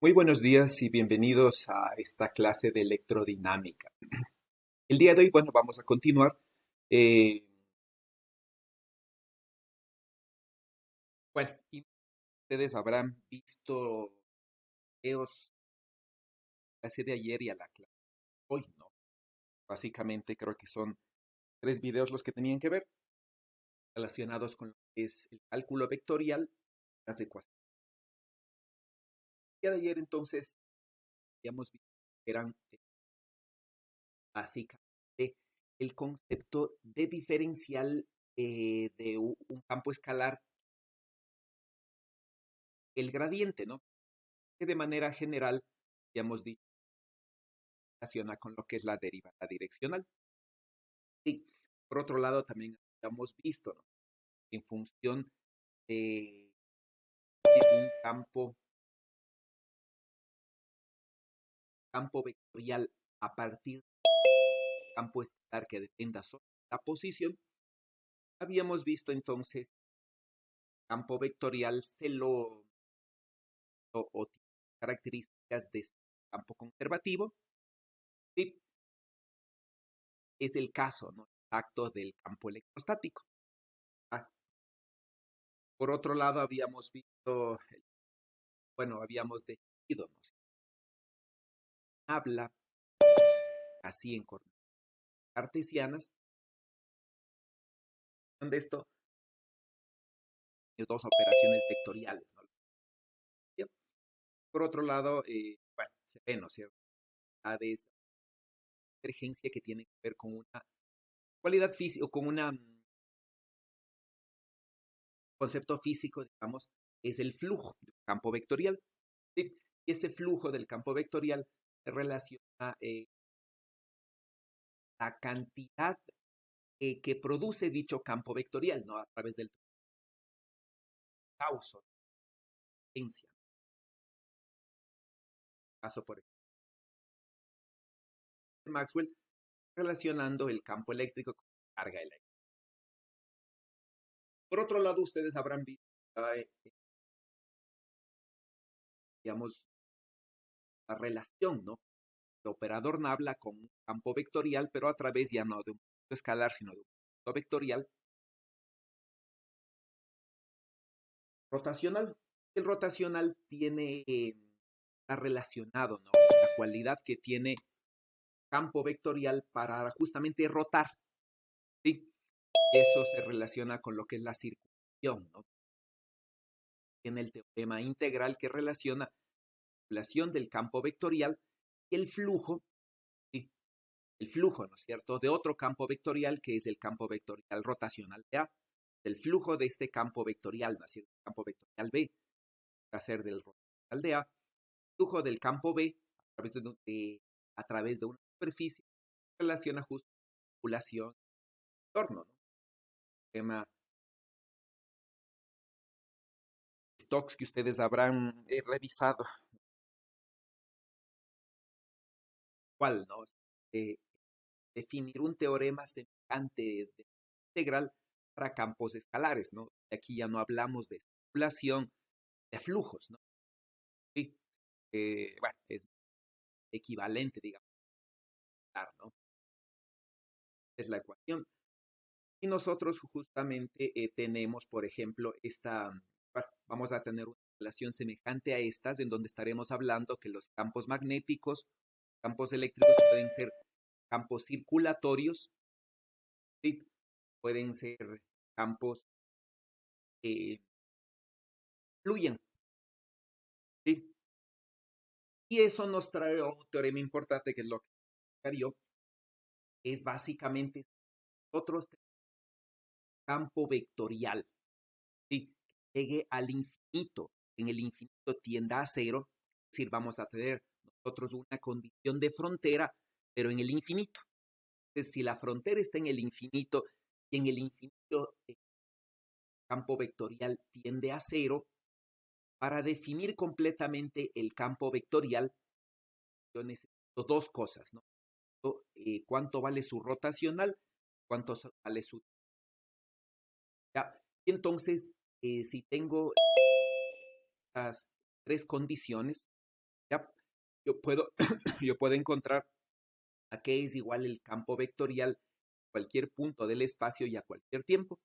Muy buenos días y bienvenidos a esta clase de electrodinámica. El día de hoy, bueno, vamos a continuar. eh, y ustedes habrán visto videos la clase de ayer y a la clase de hoy, ¿no? Básicamente creo que son tres videos los que tenían que ver relacionados con lo que es el cálculo vectorial, las ecuaciones. El día de ayer entonces habíamos visto que eran básicamente el concepto de diferencial de un campo escalar, el gradiente, ¿no? Que de manera general, ya hemos dicho, relaciona con lo que es la derivada direccional. Y por otro lado, también hemos visto, ¿no? En función de un campo vectorial a partir del campo escalar que dependa solo de la posición, habíamos visto entonces campo vectorial o tiene características de campo conservativo. Sí, es el caso, ¿no? Exacto del campo electrostático. Ah, por otro lado, habíamos visto, bueno, habíamos definido, ¿no? Habla así en coordenadas cartesianas, donde esto tiene dos operaciones vectoriales, ¿no? Por otro lado, bueno, se ve, ¿no es cierto? De esa divergencia que tiene que ver con una cualidad física o con un concepto físico, digamos, es el flujo del campo vectorial. ¿Sí? Y ese flujo del campo vectorial se relaciona la cantidad que produce dicho campo vectorial, ¿no? A través del causa, potencia. Caso por ejemplo, de Maxwell, relacionando el campo eléctrico con la carga eléctrica. Por otro lado, ustedes habrán visto, digamos, la relación, ¿no? El operador Nabla con un campo vectorial, pero a través ya no de un punto escalar, sino de un punto vectorial rotacional. El rotacional tiene, está relacionado, ¿no? La cualidad que tiene campo vectorial para justamente rotar, ¿sí? Eso se relaciona con lo que es la circulación, ¿no? Tiene el teorema integral que relaciona la circulación del campo vectorial y el flujo, ¿sí? El flujo, ¿no es cierto?, de otro campo vectorial que es el campo vectorial rotacional de A. El flujo de este campo vectorial, ¿no es cierto?, el campo vectorial B, va a ser del rotacional de A. El flujo del campo B a través de una superficie relaciona justo la circulación del entorno, ¿no? El tema Stokes que ustedes habrán revisado. ¿Cuál, no? Eh, Definir un teorema semejante de integral para campos escalares, ¿no? Aquí ya no hablamos de circulación de flujos, ¿no? Sí, bueno, es equivalente, digamos, ¿no? Es la ecuación. Y nosotros justamente tenemos, por ejemplo, bueno, vamos a tener una relación semejante a estas, en donde estaremos hablando que los campos magnéticos, campos eléctricos pueden ser campos circulatorios, ¿sí? Pueden ser campos que fluyen, ¿sí? Y eso nos trae un teorema importante que es lo que yo, es básicamente otros campo vectorial, ¿sí? Que llegue al infinito. En el infinito tienda a cero, es decir, vamos a tener nosotros una condición de frontera, pero en el infinito. Entonces, si la frontera está en el infinito y en el infinito el campo vectorial tiende a cero, para definir completamente el campo vectorial, yo necesito dos cosas, ¿no? Cuánto vale su rotacional, cuánto vale su... ¿Ya? Y entonces, si tengo estas tres condiciones, ¿Ya? Yo puedo, yo puedo encontrar a qué es igual el campo vectorial a cualquier punto del espacio y a cualquier tiempo.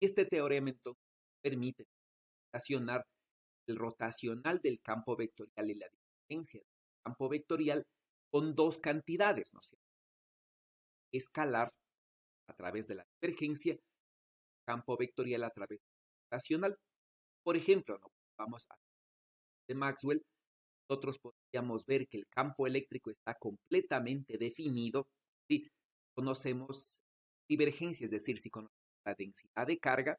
Y este teorema entonces permite relacionar el rotacional del campo vectorial y la divergencia del campo vectorial con dos cantidades, ¿no es cierto? Escalar a través de la divergencia, campo vectorial a través del rotacional. Por ejemplo, ¿no? Vamos a de Maxwell, nosotros podríamos ver que el campo eléctrico está completamente definido si conocemos divergencia, es decir, si conocemos la densidad de carga,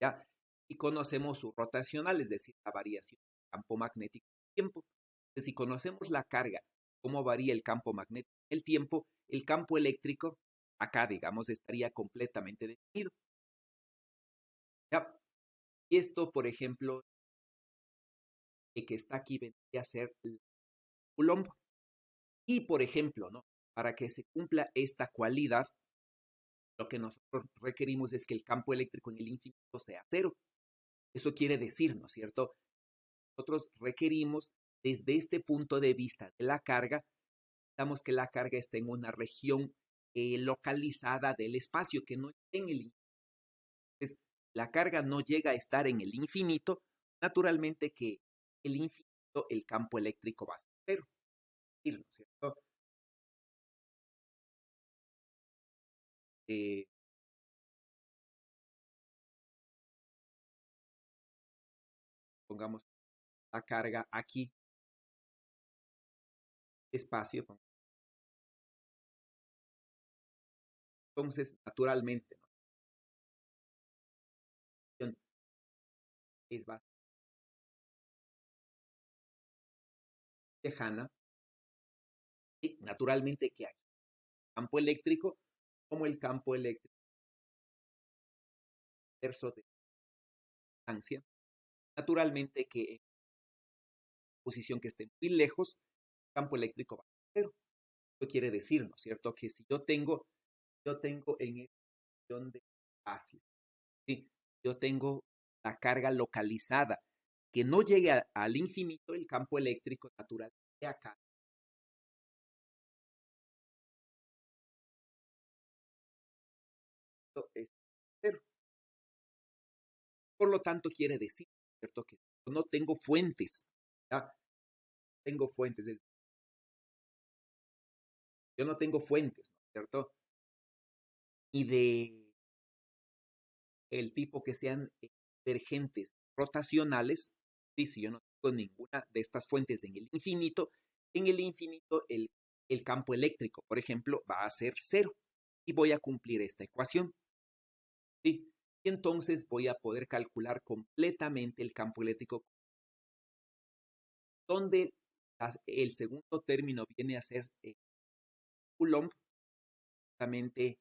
¿ya? Y conocemos su rotacional, es decir, la variación del campo magnético en el tiempo. Entonces, si conocemos la carga, cómo varía el campo magnético en el tiempo, el campo eléctrico, acá, digamos, estaría completamente definido. ¿Ya? Y esto, por ejemplo, el que está aquí vendría a ser el Coulomb. Y, por ejemplo, ¿no? Para que se cumpla esta cualidad, lo que nosotros requerimos es que el campo eléctrico en el infinito sea cero. Eso quiere decir, ¿no es cierto? Nosotros requerimos, desde este punto de vista de la carga, necesitamos que la carga esté en una región localizada del espacio, que no esté en el infinito. Entonces, la carga no llega a estar en el infinito, naturalmente que el infinito, el campo eléctrico va a ser cero, ¿no es cierto? Eh, Pongamos la carga aquí, espacio. Entonces, naturalmente, ¿no? Es bastante lejana. Y naturalmente que aquí, campo eléctrico, como el campo eléctrico verso de distancia, naturalmente que en posición que esté muy lejos, el campo eléctrico va a ser cero. Eso quiere decir, ¿no es cierto?, que si yo tengo en esta posición de espacio, ¿sí? Yo tengo la carga localizada que no llegue al infinito, el campo eléctrico natural de acá es cero. Por lo tanto, quiere decir, ¿cierto?, que no tengo fuentes, ¿ya? Tengo fuentes, yo no tengo fuentes, ¿no es cierto? Y de el tipo que sean divergentes rotacionales, ¿sí? Si yo no tengo ninguna de estas fuentes en el infinito el campo eléctrico, por ejemplo, va a ser cero y voy a cumplir esta ecuación, ¿sí? Y entonces voy a poder calcular completamente el campo eléctrico, donde el segundo término viene a ser Coulomb, justamente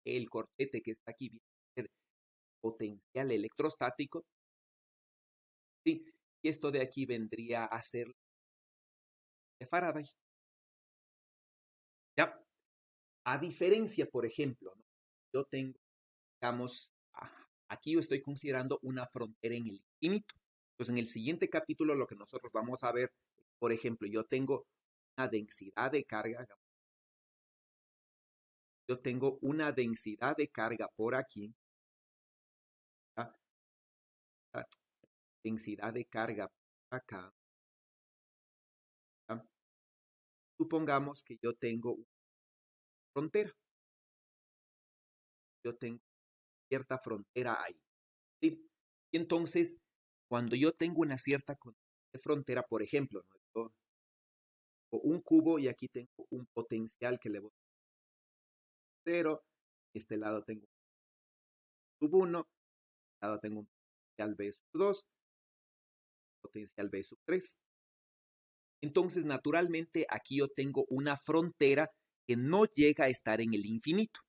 el corchete que está aquí viene a ser potencial electrostático, ¿sí? Y esto de aquí vendría a ser de Faraday. ¿Ya? A diferencia, por ejemplo, ¿no? Yo tengo, digamos, aquí yo estoy considerando una frontera en el infinito. Pues en el siguiente capítulo lo que nosotros vamos a ver, por ejemplo, yo tengo una densidad de carga, yo tengo una densidad de carga por aquí, ¿ya? Densidad de carga por acá, ¿ya? Supongamos que yo tengo una frontera, yo tengo cierta frontera ahí, ¿sí? Y entonces, cuando yo tengo una cierta de frontera, por ejemplo, ¿no? Yo tengo un cubo y aquí tengo un potencial que le voy a cero, este lado tengo un sub 1, este lado tengo un potencial B sub 2, potencial B sub 3. Entonces, naturalmente, aquí yo tengo una frontera que no llega a estar en el infinito.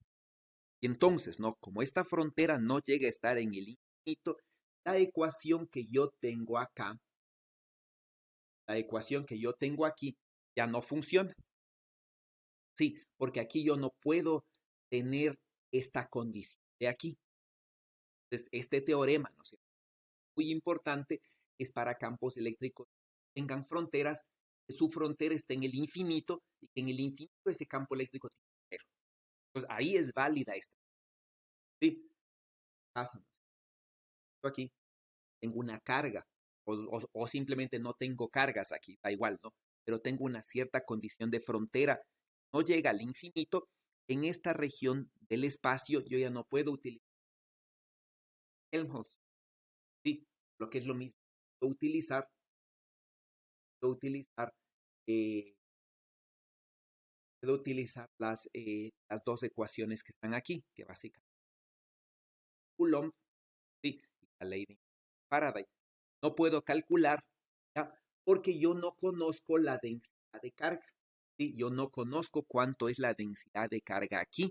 Y entonces, ¿no? Como esta frontera no llega a estar en el infinito, la ecuación que yo tengo acá, la ecuación que yo tengo aquí, ya no funciona. Sí, porque aquí yo no puedo tener esta condición de aquí. Entonces, este teorema, ¿no es cierto?, muy importante, es para campos eléctricos tengan fronteras, que su frontera esté en el infinito y que en el infinito ese campo eléctrico tiene cero. Entonces ahí es válida esta. Sí, pasa. Yo aquí tengo una carga o simplemente no tengo cargas aquí, da igual, ¿no? Pero tengo una cierta condición de frontera, no llega al infinito. En esta región del espacio yo ya no puedo utilizar Helmholtz, sí, lo que es lo mismo. Puedo utilizar, puedo utilizar, eh, puedo utilizar las dos ecuaciones que están aquí, que básicamente Coulomb, sí, y la ley de Faraday. No puedo calcular, ¿ya? Porque yo no conozco la densidad de carga. ¿Sí? Yo no conozco cuánto es la densidad de carga aquí,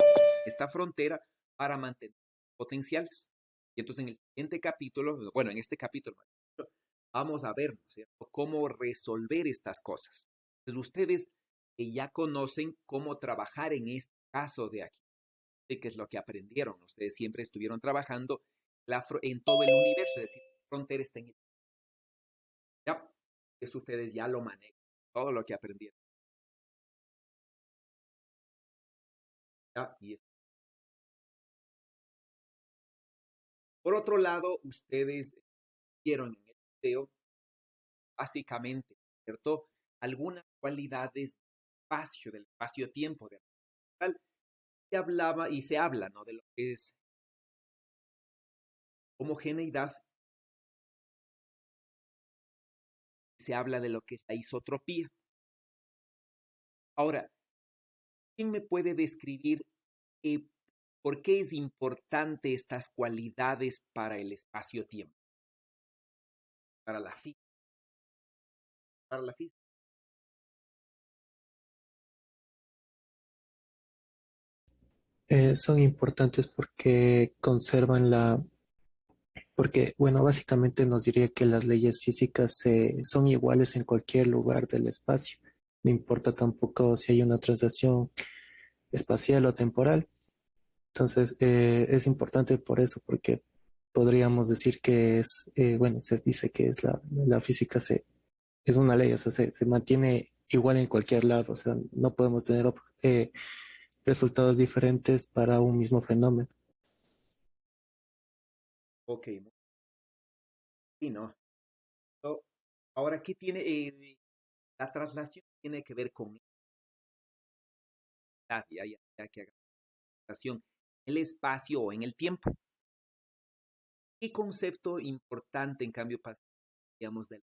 esta frontera, para mantener potenciales. Y entonces en el siguiente capítulo, bueno, en este capítulo, vamos a ver, ¿no es cierto?, cómo resolver estas cosas. Entonces ustedes que ya conocen cómo trabajar en este caso de aquí, de qué es lo que aprendieron. Ustedes siempre estuvieron trabajando en todo el universo, es decir, la frontera está en el... Ya, eso ustedes ya lo manejan, todo lo que aprendieron. ¿Ya? Por otro lado, ustedes vieron en el video, básicamente, ¿cierto? Algunas cualidades del espacio-tiempo, de se hablaba y se habla, ¿no?, de lo que es homogeneidad, se habla de lo que es la isotropía. Ahora, ¿quién me puede describir eh, por qué es importante estas cualidades para el espacio-tiempo, para la física, para la física? Son importantes porque conservan porque, bueno, básicamente nos diría que las leyes físicas son iguales en cualquier lugar del espacio. No importa tampoco si hay una translación espacial o temporal. Entonces, es importante por eso, porque podríamos decir que bueno, se dice que la física es una ley, o sea, se mantiene igual en cualquier lado, o sea, no podemos tener resultados diferentes para un mismo fenómeno. Ok, sí, ¿no? So, ahora, ¿qué tiene la traslación? Tiene que ver con ya que haga traslación en el espacio o en el tiempo. ¿Qué concepto importante, en cambio, pasaríamos del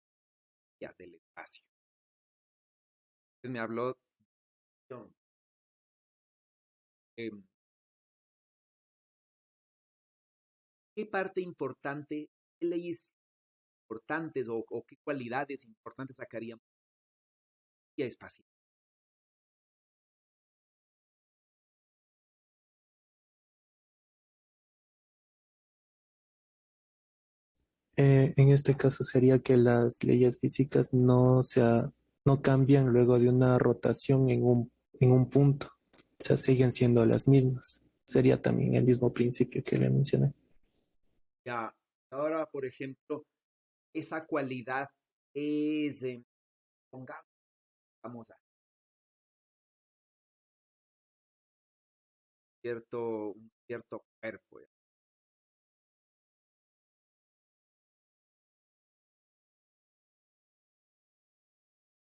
espacio? Usted me habló eh, qué parte importante, qué leyes importantes o qué cualidades importantes sacaríamos de la espacial. En este caso sería que las leyes físicas no cambian luego de una rotación en un punto, o sea, siguen siendo las mismas. Sería también el mismo principio que le mencioné. Ya, ahora, por ejemplo, esa cualidad es, pongamos, vamos a un cierto cuerpo,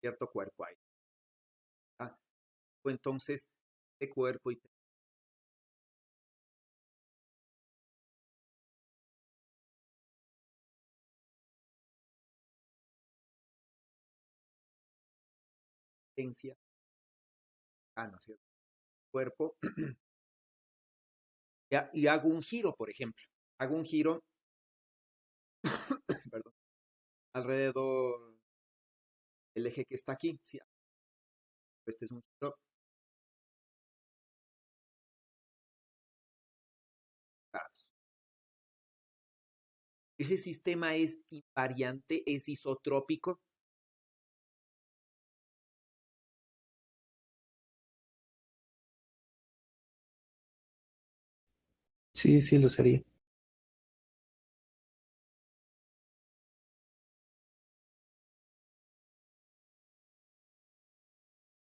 cierto cuerpo ahí. ¿Ah? Entonces, este cuerpo y tendencia, ¿no es cierto? Cuerpo, y hago un giro, por ejemplo. Hago un giro, perdón, alrededor del eje que está aquí. Sí, este es un giro grados. Ese sistema es invariante, es isotrópico. Sí, sí lo sería.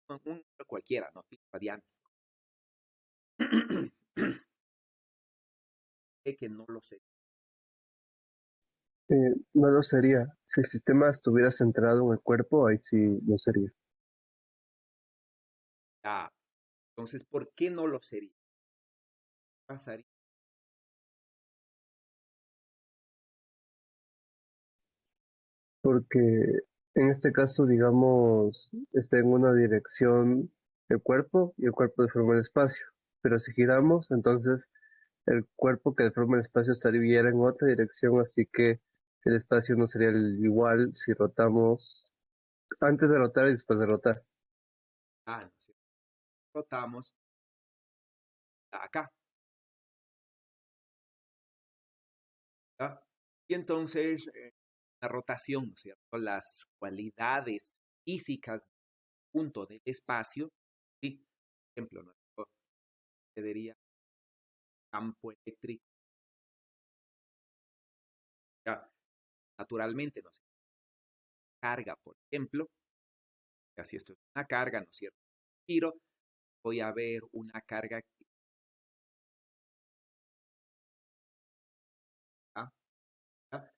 un número cualquiera, ¿no? Radianes. Sé que no lo sé. No lo sería. Si el sistema estuviera centrado en el cuerpo, ahí sí lo sería. Ah, entonces, ¿por qué no lo sería? ¿Qué pasaría? Porque en este caso, digamos, está en una dirección el cuerpo y el cuerpo deforma el espacio. Pero si giramos, entonces el cuerpo que deforma el espacio estaría en otra dirección, así que el espacio no sería el igual si rotamos antes de rotar y después de rotar. Ah, no sé. Rotamos acá, ¿ya? Y entonces, la rotación, ¿no es cierto? Las cualidades físicas del punto del espacio, ¿sí? Por ejemplo, ¿no? Se diría campo eléctrico, ¿ya? Naturalmente, ¿no es cierto? Carga, por ejemplo, así esto es una carga, ¿no es cierto? Giro, voy a ver una carga aquí, ¿ya? ¿Ya?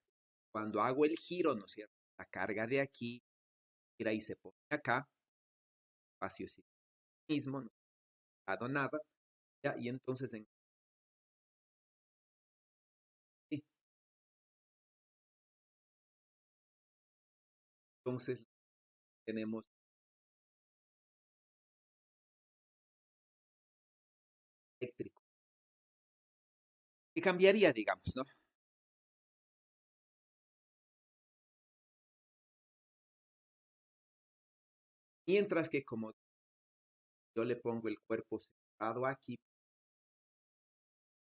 Cuando hago el giro, ¿no es cierto? La carga de aquí, gira y se pone acá, espacio es el mismo, no ha dado nada, ¿ya? Y entonces, sí, entonces tenemos eléctrico. ¿Qué cambiaría, digamos, no? Mientras que como yo le pongo el cuerpo centrado aquí,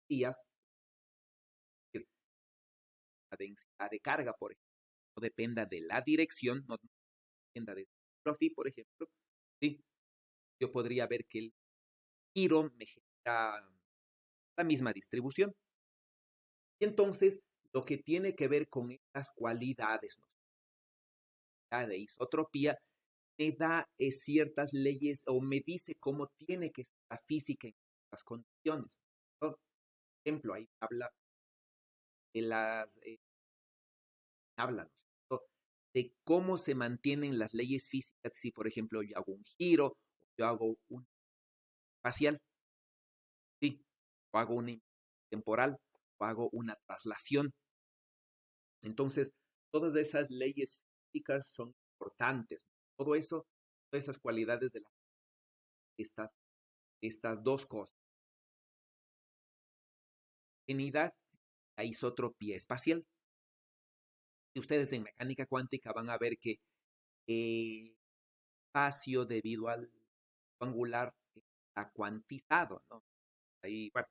días, la densidad de carga, por ejemplo, no dependa de la dirección, no dependa de Profi, por ejemplo, ¿sí? Yo podría ver que el giro me genera la misma distribución. Y entonces, lo que tiene que ver con estas cualidades, ¿no? La de isotropía, me da ciertas leyes o me dice cómo tiene que ser la física en las condiciones. Por ejemplo, ahí habla de las, habla, ¿no es cierto? De cómo se mantienen las leyes físicas si, por ejemplo, yo hago un giro, yo hago un espacial, sí, o hago una temporal, o hago una traslación. Entonces, todas esas leyes físicas son importantes. Todo eso, todas esas cualidades de estas, estas dos cosas, unidad, la isotropía espacial. Y ustedes en mecánica cuántica van a ver que el espacio debido al angular está cuantizado, ¿no? Ahí, bueno,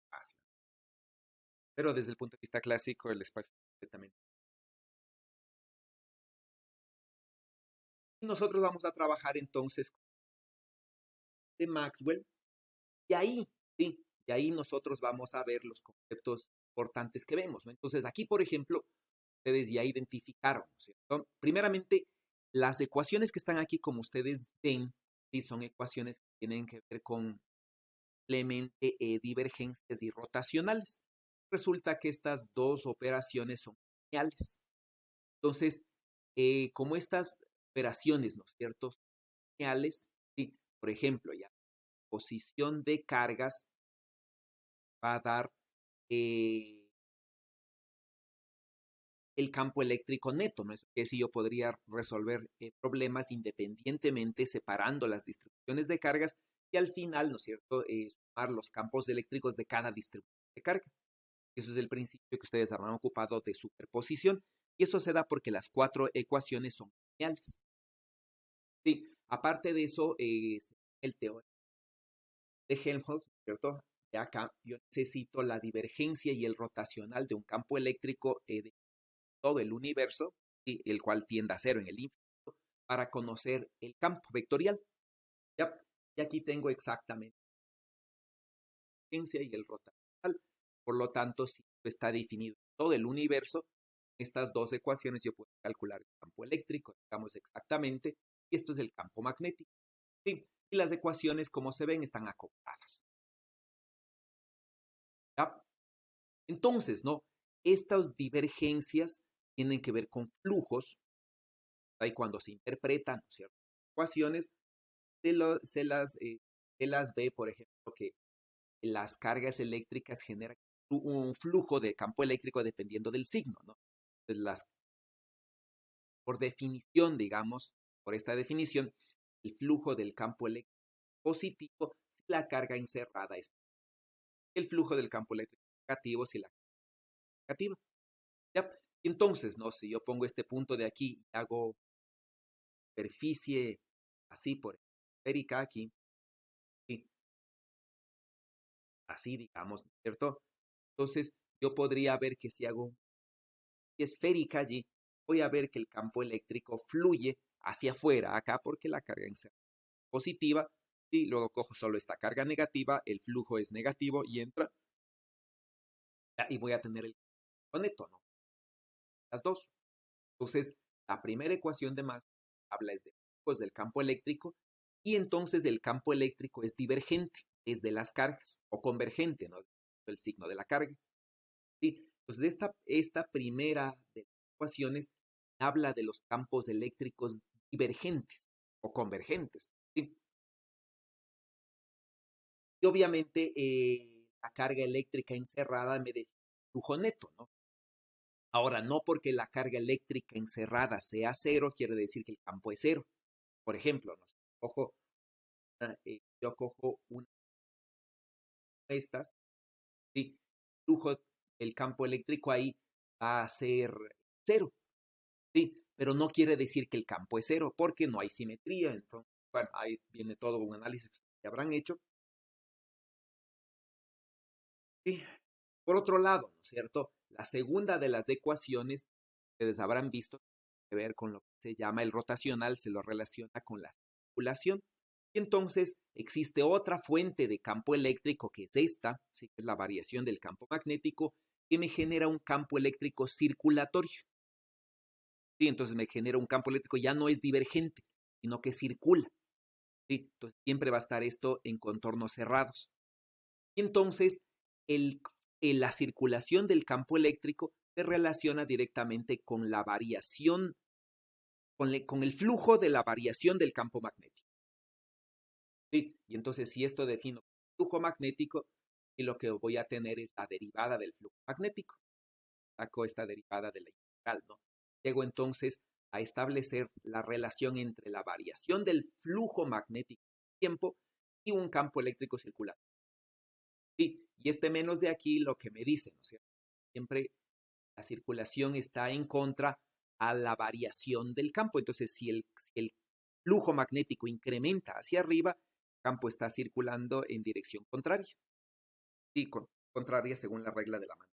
espacio. Pero desde el punto de vista clásico, el espacio es completamente. Y nosotros vamos a trabajar entonces de Maxwell y ahí, sí, y ahí nosotros vamos a ver los conceptos importantes que vemos, ¿no? Entonces, aquí, por ejemplo, ustedes ya identificaron, ¿no es cierto? Primeramente, las ecuaciones que están aquí, como ustedes ven, sí, son ecuaciones que tienen que ver con simplemente divergencias y rotacionales. Resulta que estas dos operaciones son lineales. Entonces, como estas operaciones, ¿no es cierto? Son lineales, sí, por ejemplo, ya posición de cargas va a dar eh, el campo eléctrico neto, ¿no? Es que si yo podría resolver problemas independientemente, separando las distribuciones de cargas y al final, ¿no es cierto?, sumar los campos eléctricos de cada distribución de carga. Eso es el principio que ustedes habrán ocupado de superposición y eso se da porque las cuatro ecuaciones son lineales. Sí, aparte de eso, es el teorema de Helmholtz, ¿cierto? De acá yo necesito la divergencia y el rotacional de un campo eléctrico de todo el universo, ¿sí? El cual tiende a cero en el infinito, para conocer el campo vectorial. ¿Ya? Y aquí tengo exactamente la divergencia y el rotacional. Por lo tanto, si está definido todo el universo, estas dos ecuaciones yo puedo calcular el campo eléctrico, digamos exactamente, y esto es el campo magnético. ¿Sí? Y las ecuaciones, como se ven, están acopladas. ¿Ya? Entonces, ¿no? Estas divergencias tienen que ver con flujos, y cuando se interpretan ciertas ecuaciones, se las ve, por ejemplo, que las cargas eléctricas generan un flujo de campo eléctrico dependiendo del signo, ¿no? Entonces, por definición, digamos, por esta definición, el flujo del campo eléctrico positivo si la carga encerrada es el flujo del campo eléctrico negativo si la carga es negativa. ¿Ya? Entonces, ¿no? Si yo pongo este punto de aquí y hago superficie así por esférica aquí, ¿sí? Así digamos, ¿no es cierto? Entonces, yo podría ver que si hago esférica allí, voy a ver que el campo eléctrico fluye hacia afuera acá porque la carga es positiva y luego cojo solo esta carga negativa, el flujo es negativo y entra y voy a tener el neto, ¿no? Las dos. Entonces, la primera ecuación de Maxwell habla de flujos del campo eléctrico y entonces el campo eléctrico es divergente desde las cargas o convergente, ¿no? El signo de la carga. ¿Sí? Entonces, esta primera de las ecuaciones habla de los campos eléctricos divergentes o convergentes. ¿Sí? Y obviamente la carga eléctrica encerrada me define el flujo neto, ¿no? Ahora, no porque la carga eléctrica encerrada sea cero, quiere decir que el campo es cero. Por ejemplo, ¿no? Yo cojo una de estas, ¿sí? El flujo del campo eléctrico ahí va a ser cero, ¿sí? Pero no quiere decir que el campo es cero, porque no hay simetría. Entonces, bueno, ahí viene todo un análisis que habrán hecho. ¿Sí? Por otro lado, ¿no es cierto? La segunda de las ecuaciones, ustedes habrán visto, tiene que ver con lo que se llama el rotacional, se lo relaciona con la circulación. Y entonces existe otra fuente de campo eléctrico que es esta, ¿sí? Que es la variación del campo magnético, que me genera un campo eléctrico circulatorio. ¿Sí? Entonces me genera un campo eléctrico, ya no es divergente, sino que circula. ¿Sí? Entonces siempre va a estar esto en contornos cerrados. Y entonces el, la circulación del campo eléctrico se relaciona directamente con la variación, con el flujo de la variación del campo magnético. ¿Sí? Y entonces si esto defino flujo magnético, y lo que voy a tener es la derivada del flujo magnético. Saco esta derivada de la integral, ¿no? Llego entonces a establecer la relación entre la variación del flujo magnético en tiempo y un campo eléctrico circular. Sí, y este menos de aquí lo que me dice, ¿no es cierto? Siempre la circulación está en contra a la variación del campo. Entonces, si el flujo magnético incrementa hacia arriba, el campo está circulando en dirección contraria. Sí, contraria según la regla de la mano.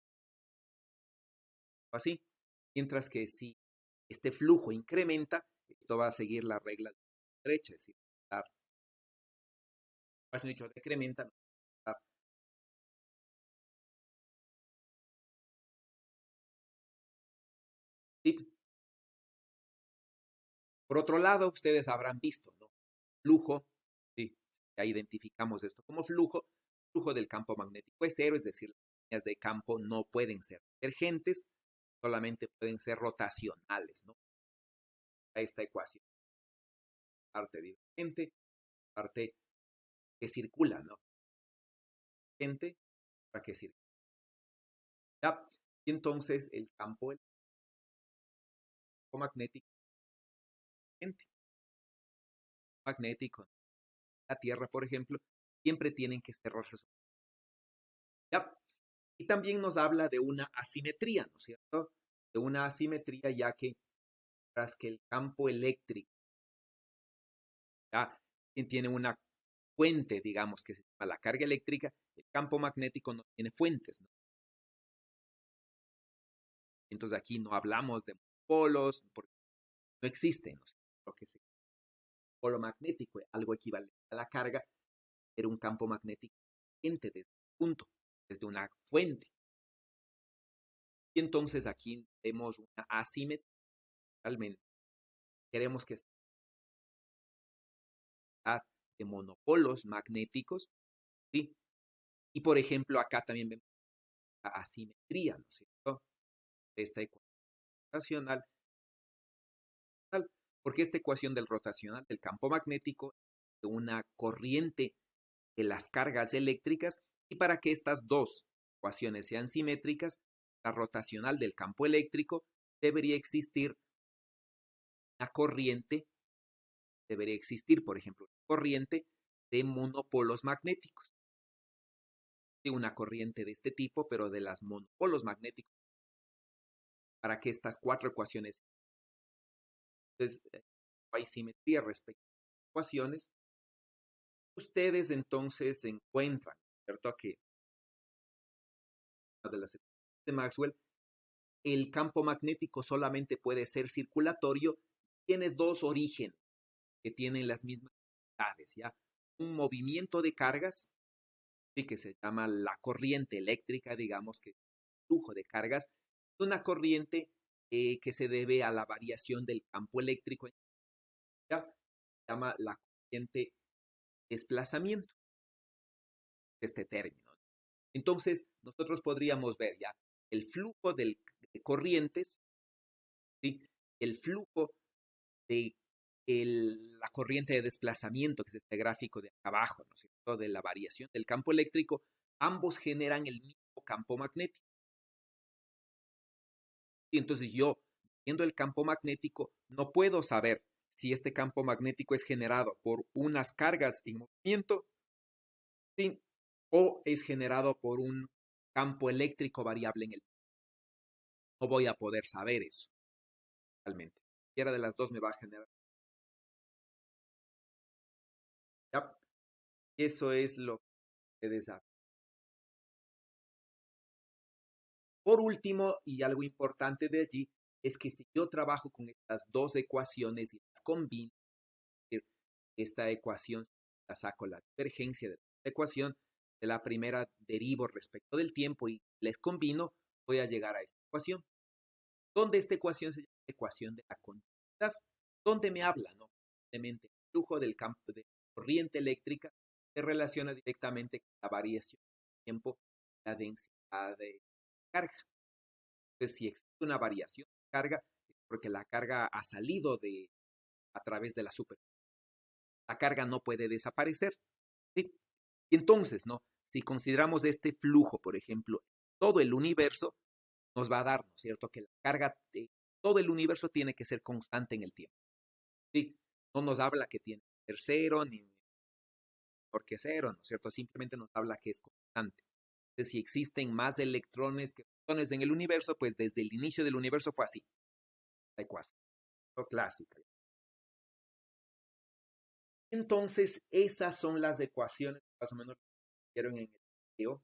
Así. Mientras que si este flujo incrementa, esto va a seguir la regla de la derecha, es decir, más dicho, decrementa, no. Sí. Por otro lado, ustedes habrán visto, ¿no? Flujo, sí, ya identificamos esto como flujo, flujo del campo magnético es cero, es decir, las líneas de campo no pueden ser divergentes, solamente pueden ser rotacionales, ¿no? A esta ecuación, parte divergente, parte que circula, ¿no? Gente, para que circula. ¿Ya? Y entonces el campo magnético, gente, magnético, la Tierra, por ejemplo, siempre tienen que cerrarse. ¿Ya? Y también nos habla de una asimetría, ¿no es cierto? De una asimetría ya que tras que el campo eléctrico ya tiene una fuente, digamos, que se llama la carga eléctrica, el campo magnético no tiene fuentes, ¿no? Entonces aquí no hablamos de polos, porque no existen, ¿no? Lo que es el polo magnético, algo equivalente a la carga, era un campo magnético desde un punto, desde una fuente. Y entonces aquí vemos una asimetría. Realmente queremos que esté de monopolos magnéticos, ¿sí? Y por ejemplo, acá también vemos la asimetría, ¿no es cierto? De esta ecuación rotacional, porque esta ecuación del rotacional del campo magnético es una corriente de las cargas eléctricas, y para que estas dos ecuaciones sean simétricas, la rotacional del campo eléctrico debería existir una corriente, debería existir, por ejemplo, una corriente de monopolos magnéticos. Una corriente de este tipo, pero de las monopolos magnéticos, para que estas cuatro ecuaciones. Entonces, hay simetría respecto a las ecuaciones. Ustedes entonces encuentran, ¿cierto?, que de las ecuaciones de Maxwell, el campo magnético solamente puede ser circulatorio, tiene dos orígenes que tienen las mismas propiedades, ¿ya? Un movimiento de cargas, ¿sí?, que se llama la corriente eléctrica, digamos que flujo de cargas, una corriente que se debe a la variación del campo eléctrico, ¿ya? Se llama la corriente desplazamiento, este término. Entonces, nosotros podríamos ver ya el flujo de corrientes, ¿sí?, el flujo de la corriente de desplazamiento, que es este gráfico de acá abajo, ¿no es cierto?, de la variación del campo eléctrico, ambos generan el mismo campo magnético. Y entonces yo, viendo el campo magnético, no puedo saber si este campo magnético es generado por unas cargas en movimiento, ¿sí?, o es generado por un campo eléctrico variable en el tiempo. No voy a poder saber eso realmente. Cualquiera de las dos me va a generar. ¿Ya? Eso es lo que ustedes saben. Por último, y algo importante de allí, es que si yo trabajo con estas dos ecuaciones y las combino, esta ecuación la saco la divergencia de la ecuación, de la primera derivo respecto del tiempo y les combino, voy a llegar a esta ecuación. Donde esta ecuación se llama ecuación de la continuidad, donde me habla, ¿no?, simplemente el flujo del campo de corriente eléctrica se relaciona directamente con la variación del tiempo, la densidad de carga. Entonces, si existe una variación de carga, es porque la carga ha salido a través de la superficie. La carga no puede desaparecer, ¿sí? Y entonces, ¿no?, si consideramos este flujo, por ejemplo, todo el universo, nos va a dar, ¿no es cierto?, que la carga de todo el universo tiene que ser constante en el tiempo, ¿sí? No nos habla que tiene que ser cero, ni porque cero, ¿no es cierto? Simplemente nos habla que es constante. Entonces, si existen más electrones que protones en el universo, pues desde el inicio del universo fue así. La ecuación clásica. Entonces, esas son las ecuaciones más o menos que hicieron en el video,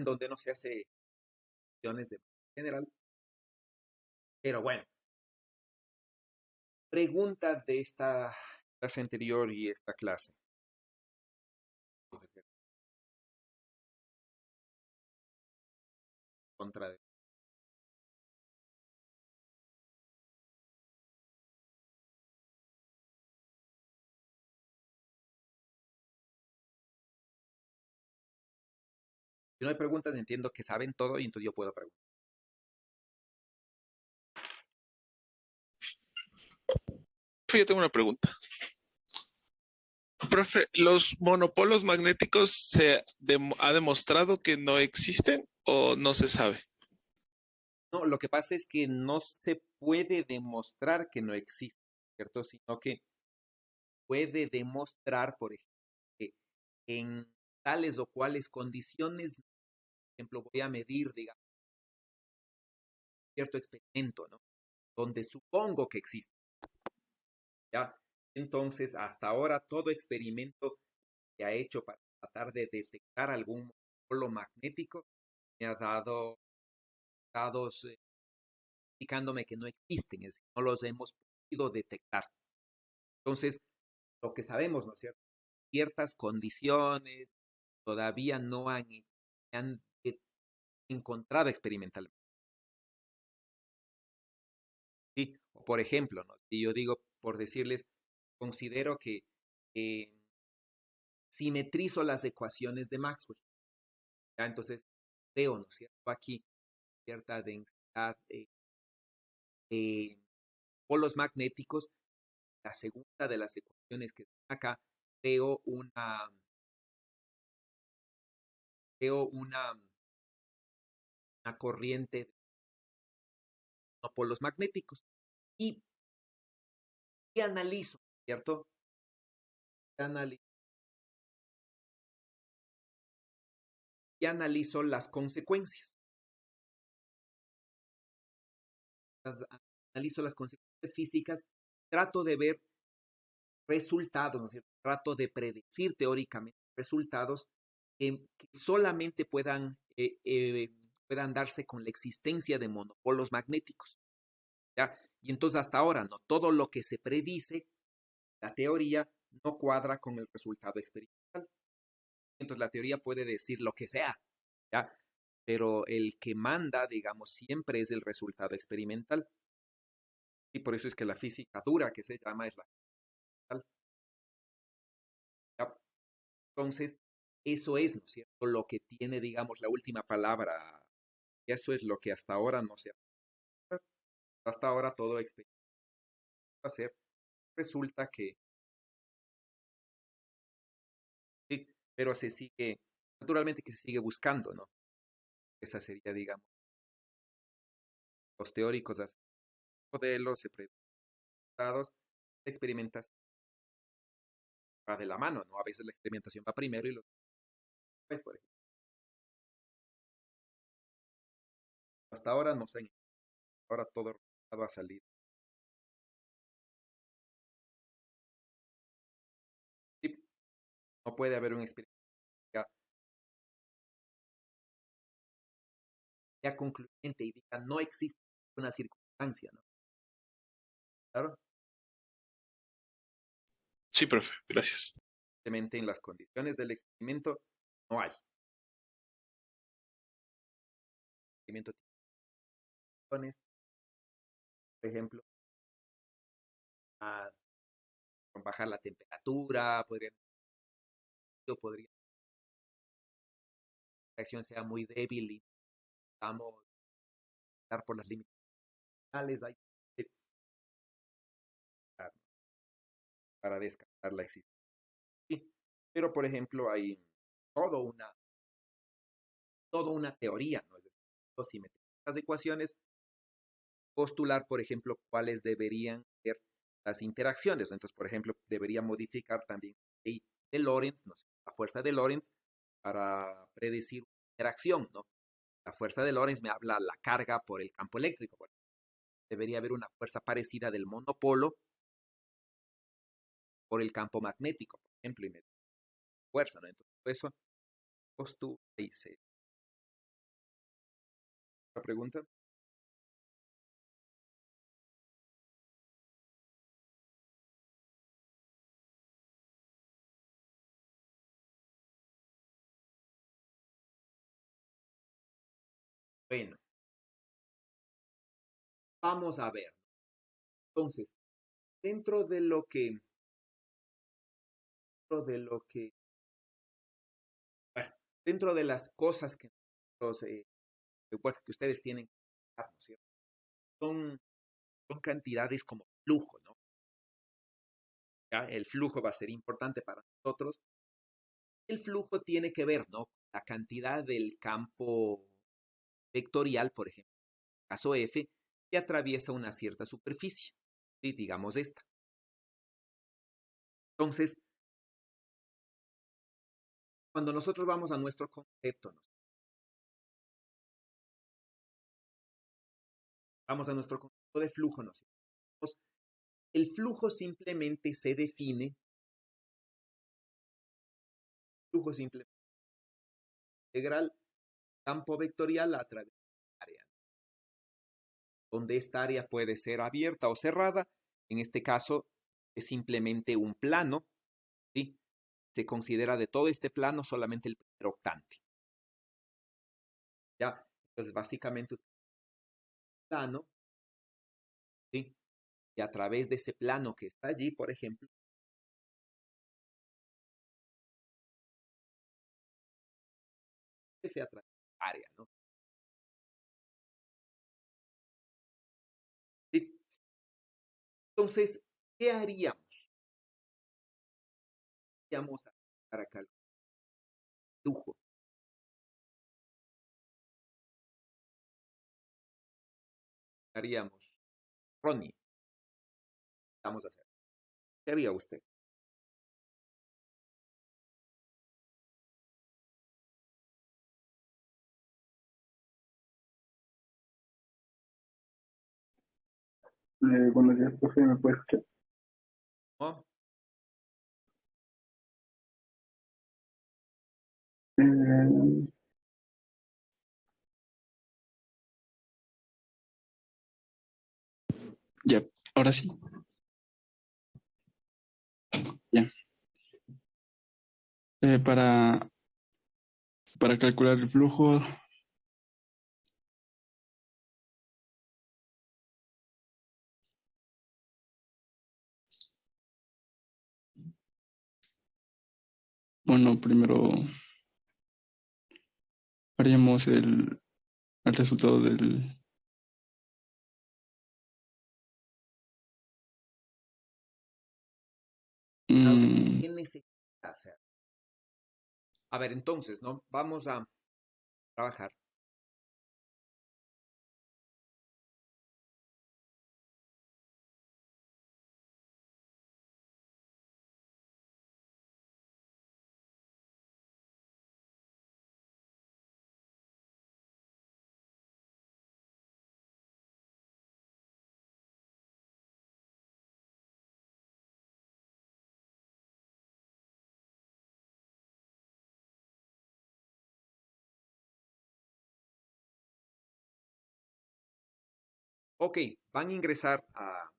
donde no se hace ecuaciones de general. Pero bueno, preguntas de esta clase anterior y esta clase. Contra de Si no hay preguntas, entiendo que saben todo y entonces yo puedo preguntar. Yo tengo una pregunta. Profe, ¿los monopolos magnéticos ha demostrado que no existen o no se sabe? No, lo que pasa es que no se puede demostrar que no existe, ¿cierto? Sino que puede demostrar, por ejemplo, que en tales o cuales condiciones, por ejemplo, voy a medir, digamos, cierto experimento, ¿no?, donde supongo que existe, ¿ya? Entonces, hasta ahora, todo experimento que ha hecho para tratar de detectar algún polo magnético me ha dado dados indicándome que no existen, es decir, no los hemos podido detectar. Entonces, lo que sabemos, ¿no es cierto?, ciertas condiciones todavía no han encontrada experimentalmente. ¿Sí? O por ejemplo, ¿no? Si yo digo, por decirles, considero que eh, simetrizo las ecuaciones de Maxwell. ¿Ya? Entonces, veo, ¿no es cierto? Aquí cierta densidad de polos magnéticos. La segunda de las ecuaciones que están acá, veo una corriente de polos magnéticos. Y analizo, ¿cierto? Y analizo las consecuencias. Analizo las consecuencias físicas, trato de ver resultados, ¿no es cierto? Trato de predecir teóricamente resultados que solamente puedan darse con la existencia de monopolos magnéticos. ¿Ya? Y entonces hasta ahora, ¿no? Todo lo que se predice, la teoría, no cuadra con el resultado experimental. Entonces la teoría puede decir lo que sea, ¿ya? Pero el que manda, digamos, siempre es el resultado experimental. Y por eso es que la física dura, que se llama, es la experimental. ¿Ya? Entonces, eso es, ¿no es cierto?, lo que tiene, digamos, la última palabra. Eso es lo que hasta ahora no se ha. Hasta ahora todo experimental va a ser. Resulta que sí, pero se sigue, naturalmente que se sigue buscando, ¿no? Esa sería, digamos, los teóricos hacen modelos, se predicen resultados, la experimentación va de la mano, ¿no? A veces la experimentación va primero y los después, por ejemplo. Hasta ahora no sé, ahora todo va a salir. Sí, no puede haber un experimento ya concluyente y diga no existe una circunstancia, ¿no? Claro, Sí, profe, gracias. simplemente en las condiciones del experimento no hay. El experimento tiene condiciones, por ejemplo, más con bajar la temperatura, podría la reacción sea muy débil y vamos a dar por las límites finales, hay que descartar, ¿no? Para descartar la existencia. Sí, pero, por ejemplo, hay todo una, toda una teoría, ¿no? Es decir, si metemos las ecuaciones, postular, por ejemplo, cuáles deberían ser las interacciones, ¿no? Entonces, por ejemplo, debería modificar también la ley de Lorentz, ¿no? La fuerza de Lorentz, para predecir una interacción, ¿no? La fuerza de Lorentz me habla la carga por el campo eléctrico. Bueno, debería haber una fuerza parecida del monopolo por el campo magnético, por ejemplo, y me fuerza, ¿no? Entonces, por eso postula y se... ¿La pregunta? Bueno, vamos a ver. Entonces, dentro de lo que, dentro de lo que, bueno, dentro de las cosas que nosotros, bueno, que ustedes tienen que pensar, ¿no es cierto? Son, son cantidades como flujo, ¿no? ¿Ya? El flujo va a ser importante para nosotros. El flujo tiene que ver, ¿no? La cantidad del campo vectorial, por ejemplo, caso F, que atraviesa una cierta superficie, ¿sí? Digamos esta. Entonces, cuando nosotros vamos a nuestro concepto, ¿no? Vamos a nuestro concepto de flujo, ¿no? El flujo simplemente se define, flujo simplemente integral campo vectorial a través de un área, donde esta área puede ser abierta o cerrada. En este caso es simplemente un plano, ¿sí? Se considera de todo este plano solamente el primer octante. ¿Ya? Entonces, básicamente, usted tiene un plano, ¿sí? Y a través de ese plano que está allí, por ejemplo, F a través de área, ¿no? ¿Sí? Entonces, ¿qué haríamos? ¿Qué haríamos para calcular el flujo? ¿Qué haríamos? Ronnie, vamos a hacer. ¿Qué haría usted? Buenos días, profe, ¿me puede escuchar? ¿No? Eh, ya, ahora sí. Ya. Eh, para, para calcular el flujo, bueno, primero haríamos el resultado del... Ahora, mm, ¿qué necesita hacer? A ver, entonces, ¿no? Vamos a trabajar. Ok, van a ingresar a...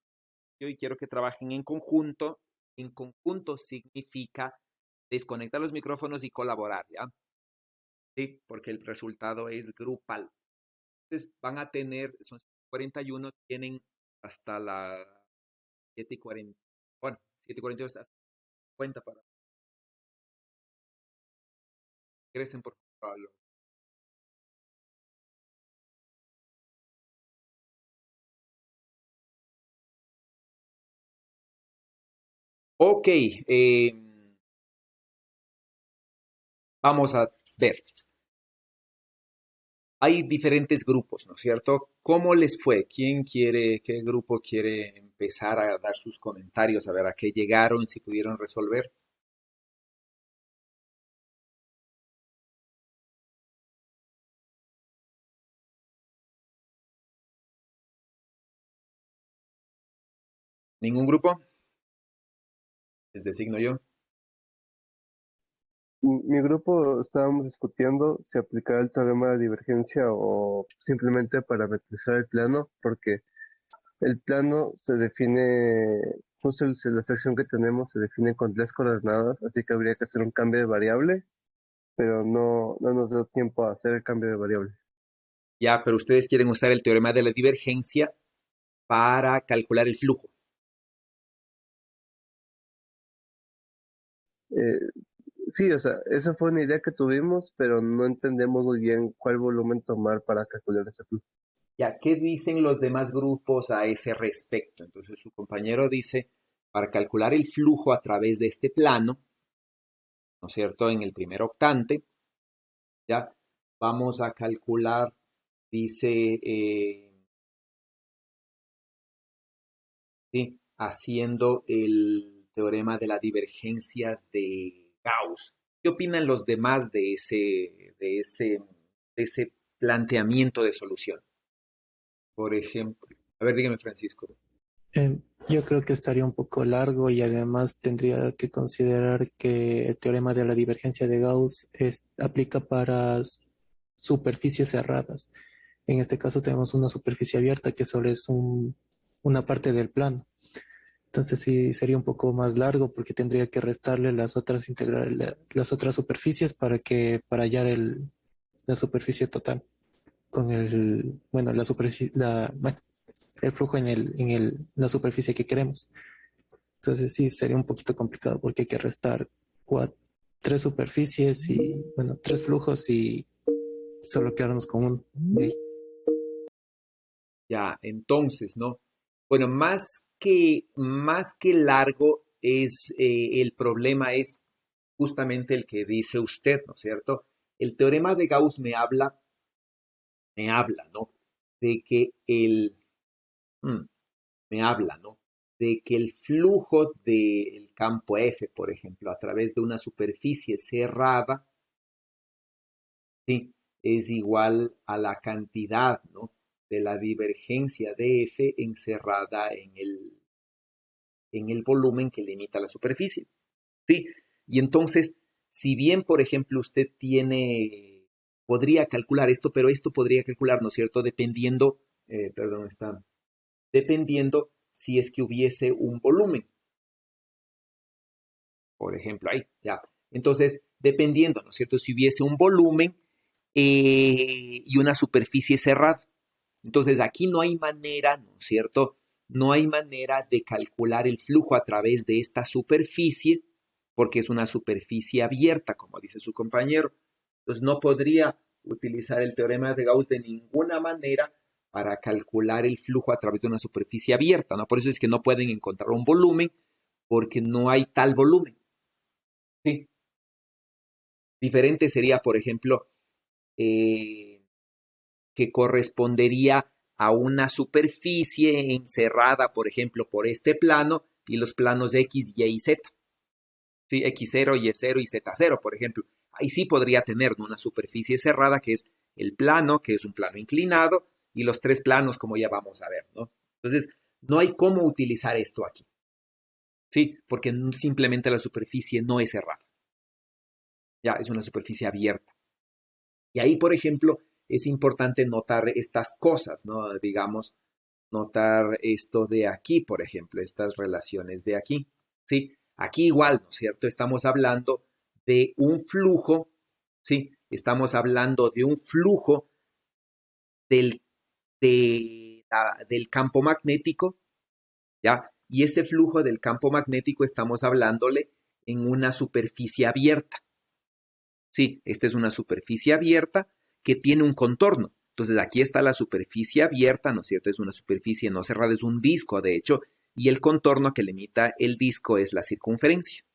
Yo y quiero que trabajen en conjunto. En conjunto significa desconectar los micrófonos y colaborar, ¿ya? Sí, porque el resultado es grupal. Entonces van a tener, son 41, tienen hasta la 7:40, bueno, 7:42 hasta 50 para que ingresen por favor. Ok, vamos a ver. Hay diferentes grupos, ¿no es cierto? ¿Cómo les fue? ¿Quién quiere, qué grupo quiere empezar a dar sus comentarios, a ver a qué llegaron, si pudieron resolver? ¿Ningún grupo? Les designo yo. Mi grupo estábamos discutiendo si aplicar el teorema de divergencia o simplemente parametrizar el plano, porque el plano se define, justo la sección que tenemos se define con 3 coordenadas, así que habría que hacer un cambio de variable, pero no nos dio tiempo a hacer el cambio de variable. Ya, pero ustedes quieren usar el teorema de la divergencia para calcular el flujo. Eh, sí, o sea, esa fue una idea que tuvimos, pero no entendemos muy bien cuál volumen tomar para calcular ese flujo. Ya, ¿qué dicen los demás grupos a ese respecto? Entonces su compañero dice, para calcular el flujo a través de este plano, ¿no es cierto? En el primer octante, ya, vamos a calcular, dice, sí, haciendo el teorema de la divergencia de Gauss. ¿Qué opinan los demás de ese planteamiento de solución? Por ejemplo, a ver, dígame, Francisco. Eh, yo creo que estaría un poco largo y además tendría que considerar que el teorema de la divergencia de Gauss aplica para superficies cerradas. En este caso tenemos una superficie abierta que solo es una parte del plano. Entonces sí sería un poco más largo porque tendría que restarle las otras las otras superficies para hallar la superficie total. con bueno, la superficie, bueno, el flujo la superficie que queremos. Entonces sí, sería un poquito complicado porque hay que restar tres superficies y, bueno, tres flujos y solo quedarnos con uno. Ya, entonces, ¿no? Bueno, más que largo es el problema es justamente el que dice usted, ¿no es cierto? El teorema de Gauss me habla, ¿no? De que mm, me habla, ¿no? De que el flujo del campo F, por ejemplo, a través de una superficie cerrada, ¿sí? Es igual a la cantidad, ¿no? De la divergencia de F encerrada en el volumen que limita la superficie, ¿sí? Y entonces, si bien, por ejemplo, usted podría calcular esto, pero esto podría calcular, ¿no es cierto? Dependiendo si es que hubiese un volumen, por ejemplo, ahí, ya. Entonces, dependiendo, ¿no es cierto? Si hubiese un volumen y una superficie cerrada. Entonces, aquí no hay manera, ¿no es cierto? No hay manera de calcular el flujo a través de esta superficie, porque es una superficie abierta, como dice su compañero. Entonces, no podría utilizar el teorema de Gauss de ninguna manera para calcular el flujo a través de una superficie abierta, ¿no? Por eso es que no pueden encontrar un volumen, porque no hay tal volumen. Sí. Diferente sería, por ejemplo, eh, que correspondería a una superficie encerrada, por ejemplo, por este plano y los planos X, Y y Z. ¿Sí? X0, Y0 y Z0, por ejemplo. Ahí sí podría tener, ¿no?, una superficie cerrada que es el plano, que es un plano inclinado, y los tres planos, como ya vamos a ver, ¿no? Entonces, no hay cómo utilizar esto aquí. Sí, porque simplemente la superficie no es cerrada. Ya, es una superficie abierta. Y ahí, por ejemplo, es importante notar estas cosas, ¿no? Digamos, notar esto de aquí, por ejemplo, estas relaciones de aquí. ¿Sí? Aquí igual, ¿no es cierto? Estamos hablando de un flujo, ¿sí? Estamos hablando de un flujo del, del campo magnético, ¿ya? Y ese flujo del campo magnético estamos hablándole en una superficie abierta. Sí, esta es una superficie abierta que tiene un contorno. Entonces aquí está la superficie abierta, ¿no es cierto? Es una superficie no cerrada, es un disco, de hecho, y el contorno que limita el disco es la circunferencia.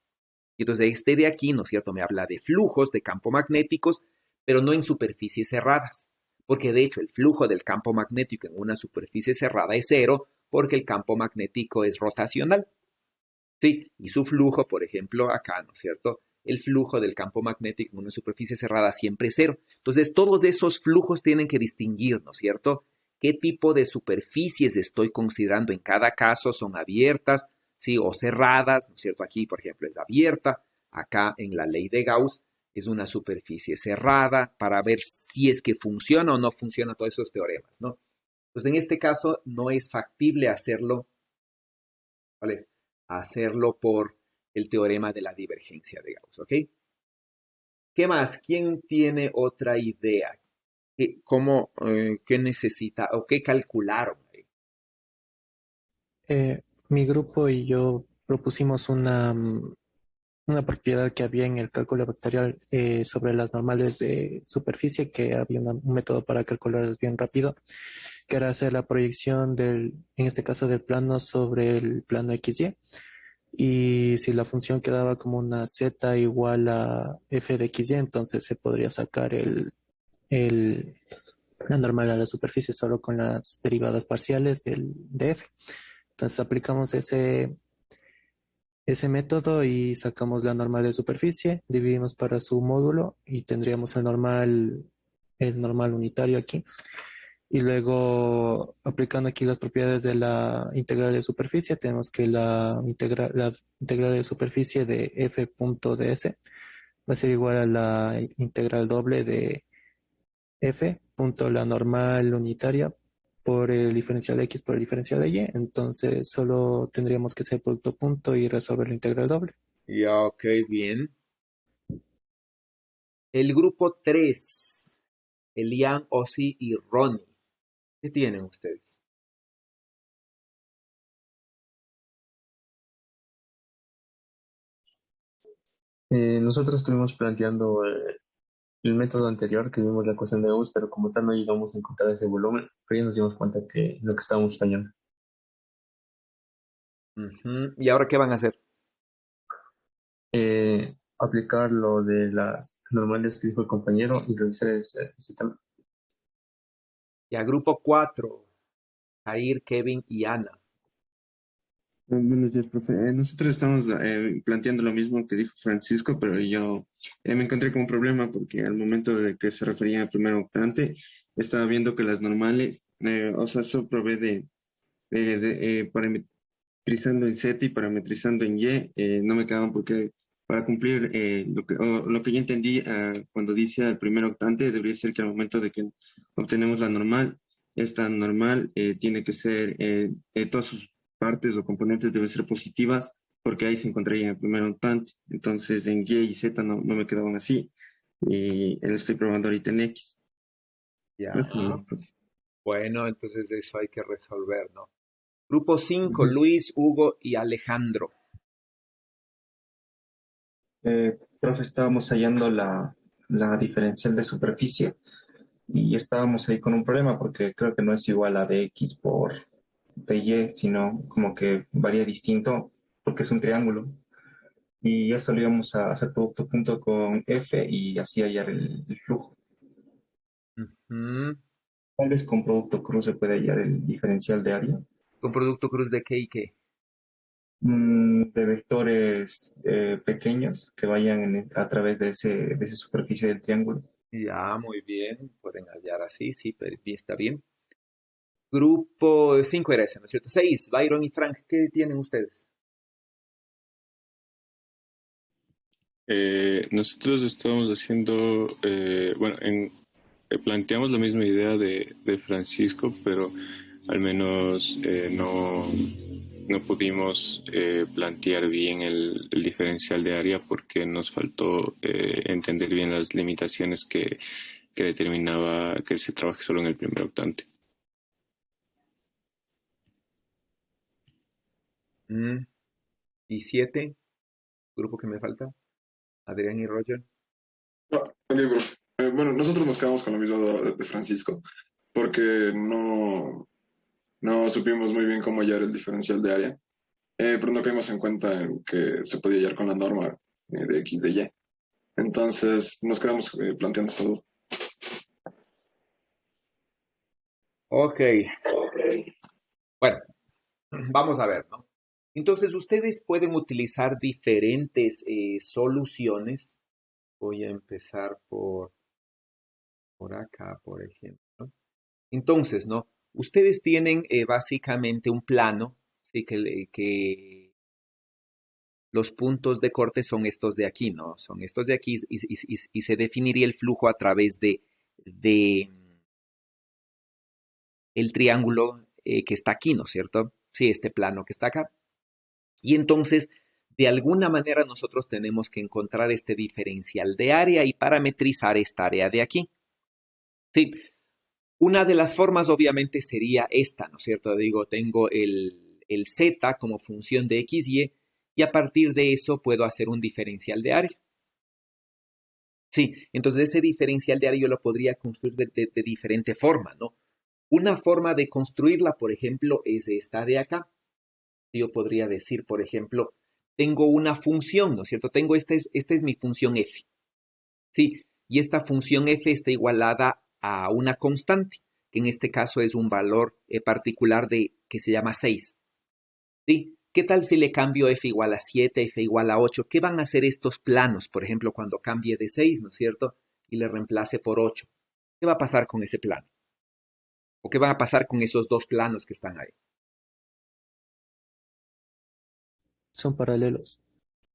Y entonces este de aquí, ¿no es cierto? Me habla de flujos de campo magnéticos, pero no en superficies cerradas. Porque de hecho el flujo del campo magnético en una superficie cerrada es cero, porque el campo magnético es rotacional. Sí, y su flujo, por ejemplo, acá, ¿no es cierto? El flujo del campo magnético en una superficie cerrada siempre es cero. Entonces, todos esos flujos tienen que distinguir, ¿no es cierto? ¿Qué tipo de superficies estoy considerando en cada caso? ¿Son abiertas, sí, o cerradas? ¿No es cierto? Aquí, por ejemplo, es abierta. Acá, en la ley de Gauss, es una superficie cerrada para ver si es que funciona o no funciona todos esos teoremas, ¿no? Entonces, en este caso, no es factible hacerlo, ¿vale? Hacerlo por el teorema de la divergencia de Gauss, ¿ok? ¿Qué más? ¿Quién tiene otra idea? ¿Qué necesita o qué calcularon ahí? Mi grupo y yo propusimos una propiedad que había en el cálculo vectorial sobre las normales de superficie, que había un método para calcularlas bien rápido, que era hacer la proyección en este caso del plano sobre el plano XY. Y si la función quedaba como una z igual a f de xy, entonces se podría sacar el, la normal a la superficie solo con las derivadas parciales de f. Entonces aplicamos ese método y sacamos la normal de superficie, dividimos para su módulo y tendríamos el normal unitario aquí. Y luego, aplicando aquí las propiedades de la integral de superficie, tenemos que la integral de superficie de f punto ds va a ser igual a la integral doble de f punto la normal unitaria por el diferencial de x por el diferencial de y. Entonces, solo tendríamos que hacer producto punto y resolver la integral doble. Ya, ok, bien. El grupo 3. Elian, Ozzy y Ronnie. ¿Qué tienen ustedes? Nosotros estuvimos planteando el método anterior que vimos la ecuación de Gauss, pero como tal no llegamos a encontrar ese volumen, pero ya nos dimos cuenta que lo que estábamos fallando. Ujú. ¿Y ahora qué van a hacer? Aplicar lo de las normales que dijo el compañero y revisar ese tema. Y a grupo 4, Jair, Kevin y Ana. Buenos días, profe. Nosotros estamos planteando lo mismo que dijo Francisco, pero yo me encontré con un problema porque al momento de que se refería al primer octante, estaba viendo que las normales, o sea, eso provee parametrizando en Z y parametrizando en Y, no me quedaban porque para cumplir lo que yo entendí cuando dice el primer octante, debería ser que al momento de que obtenemos la normal, esta normal tiene que ser, todas sus partes o componentes deben ser positivas porque ahí se encontraría el primer octante. Entonces en Y y Z no me quedaban así y lo estoy probando ahorita en X. Ya. Eso no, profe. Bueno, entonces eso hay que resolver, ¿no? Grupo 5, Ujú. Luis, Hugo y Alejandro. Profe, estábamos hallando la diferencial de superficie y estábamos ahí con un problema porque creo que no es igual a dx por dy, sino como que varía distinto porque es un triángulo. Y eso lo íbamos a hacer producto punto con f y así hallar el flujo. Ujú. Tal vez con producto cruz se puede hallar el diferencial de área. ¿Con producto cruz de qué y qué? De vectores pequeños que vayan a través de esa superficie del triángulo. Ya, muy bien. Pueden hallar así, sí, pero está bien. Grupo 5 era ese, ¿no es cierto? 6, Byron y Frank, ¿qué tienen ustedes? Nosotros estamos haciendo, bueno, planteamos la misma idea de Francisco, pero al menos no pudimos plantear bien el diferencial de área porque nos faltó entender bien las limitaciones que determinaba que se trabaje solo en el primer octante. Mm, y 7, grupo que me falta, Adrián y Roger. Ah, ok, bro. Bueno, nosotros nos quedamos con lo mismo de Francisco, porque no supimos muy bien cómo hallar el diferencial de área, pero no caímos en cuenta en que se podía hallar con la norma de X de Y. Entonces nos quedamos planteando esa duda. Ok, bueno, vamos a ver, ¿no? Entonces, ustedes pueden utilizar diferentes soluciones. Voy a empezar por acá, por ejemplo. Entonces, ¿no? Ustedes tienen básicamente un plano, ¿sí? Que los puntos de corte son estos de aquí, ¿no? Son estos de aquí y se definiría el flujo a través de el triángulo que está aquí, ¿no es cierto? Sí, este plano que está acá. Y entonces, de alguna manera nosotros tenemos que encontrar este diferencial de área y parametrizar esta área de aquí. Sí, una de las formas obviamente sería esta, ¿no es cierto? Digo, tengo el z como función de x, y a partir de eso puedo hacer un diferencial de área. Sí, entonces ese diferencial de área yo lo podría construir de diferente forma, ¿no? Una forma de construirla, por ejemplo, es esta de acá. Yo podría decir, por ejemplo, tengo una función, ¿no es cierto? Tengo, esta es mi función f. Sí, y esta función f está igualada a una constante, que en este caso es un valor particular que se llama 6. ¿Sí? ¿Qué tal si le cambio f igual a 7, f igual a 8? ¿Qué van a hacer estos planos, por ejemplo, cuando cambie de 6, ¿no es cierto? Y le reemplace por 8. ¿Qué va a pasar con ese plano? ¿O qué va a pasar con esos dos planos que están ahí? Son paralelos.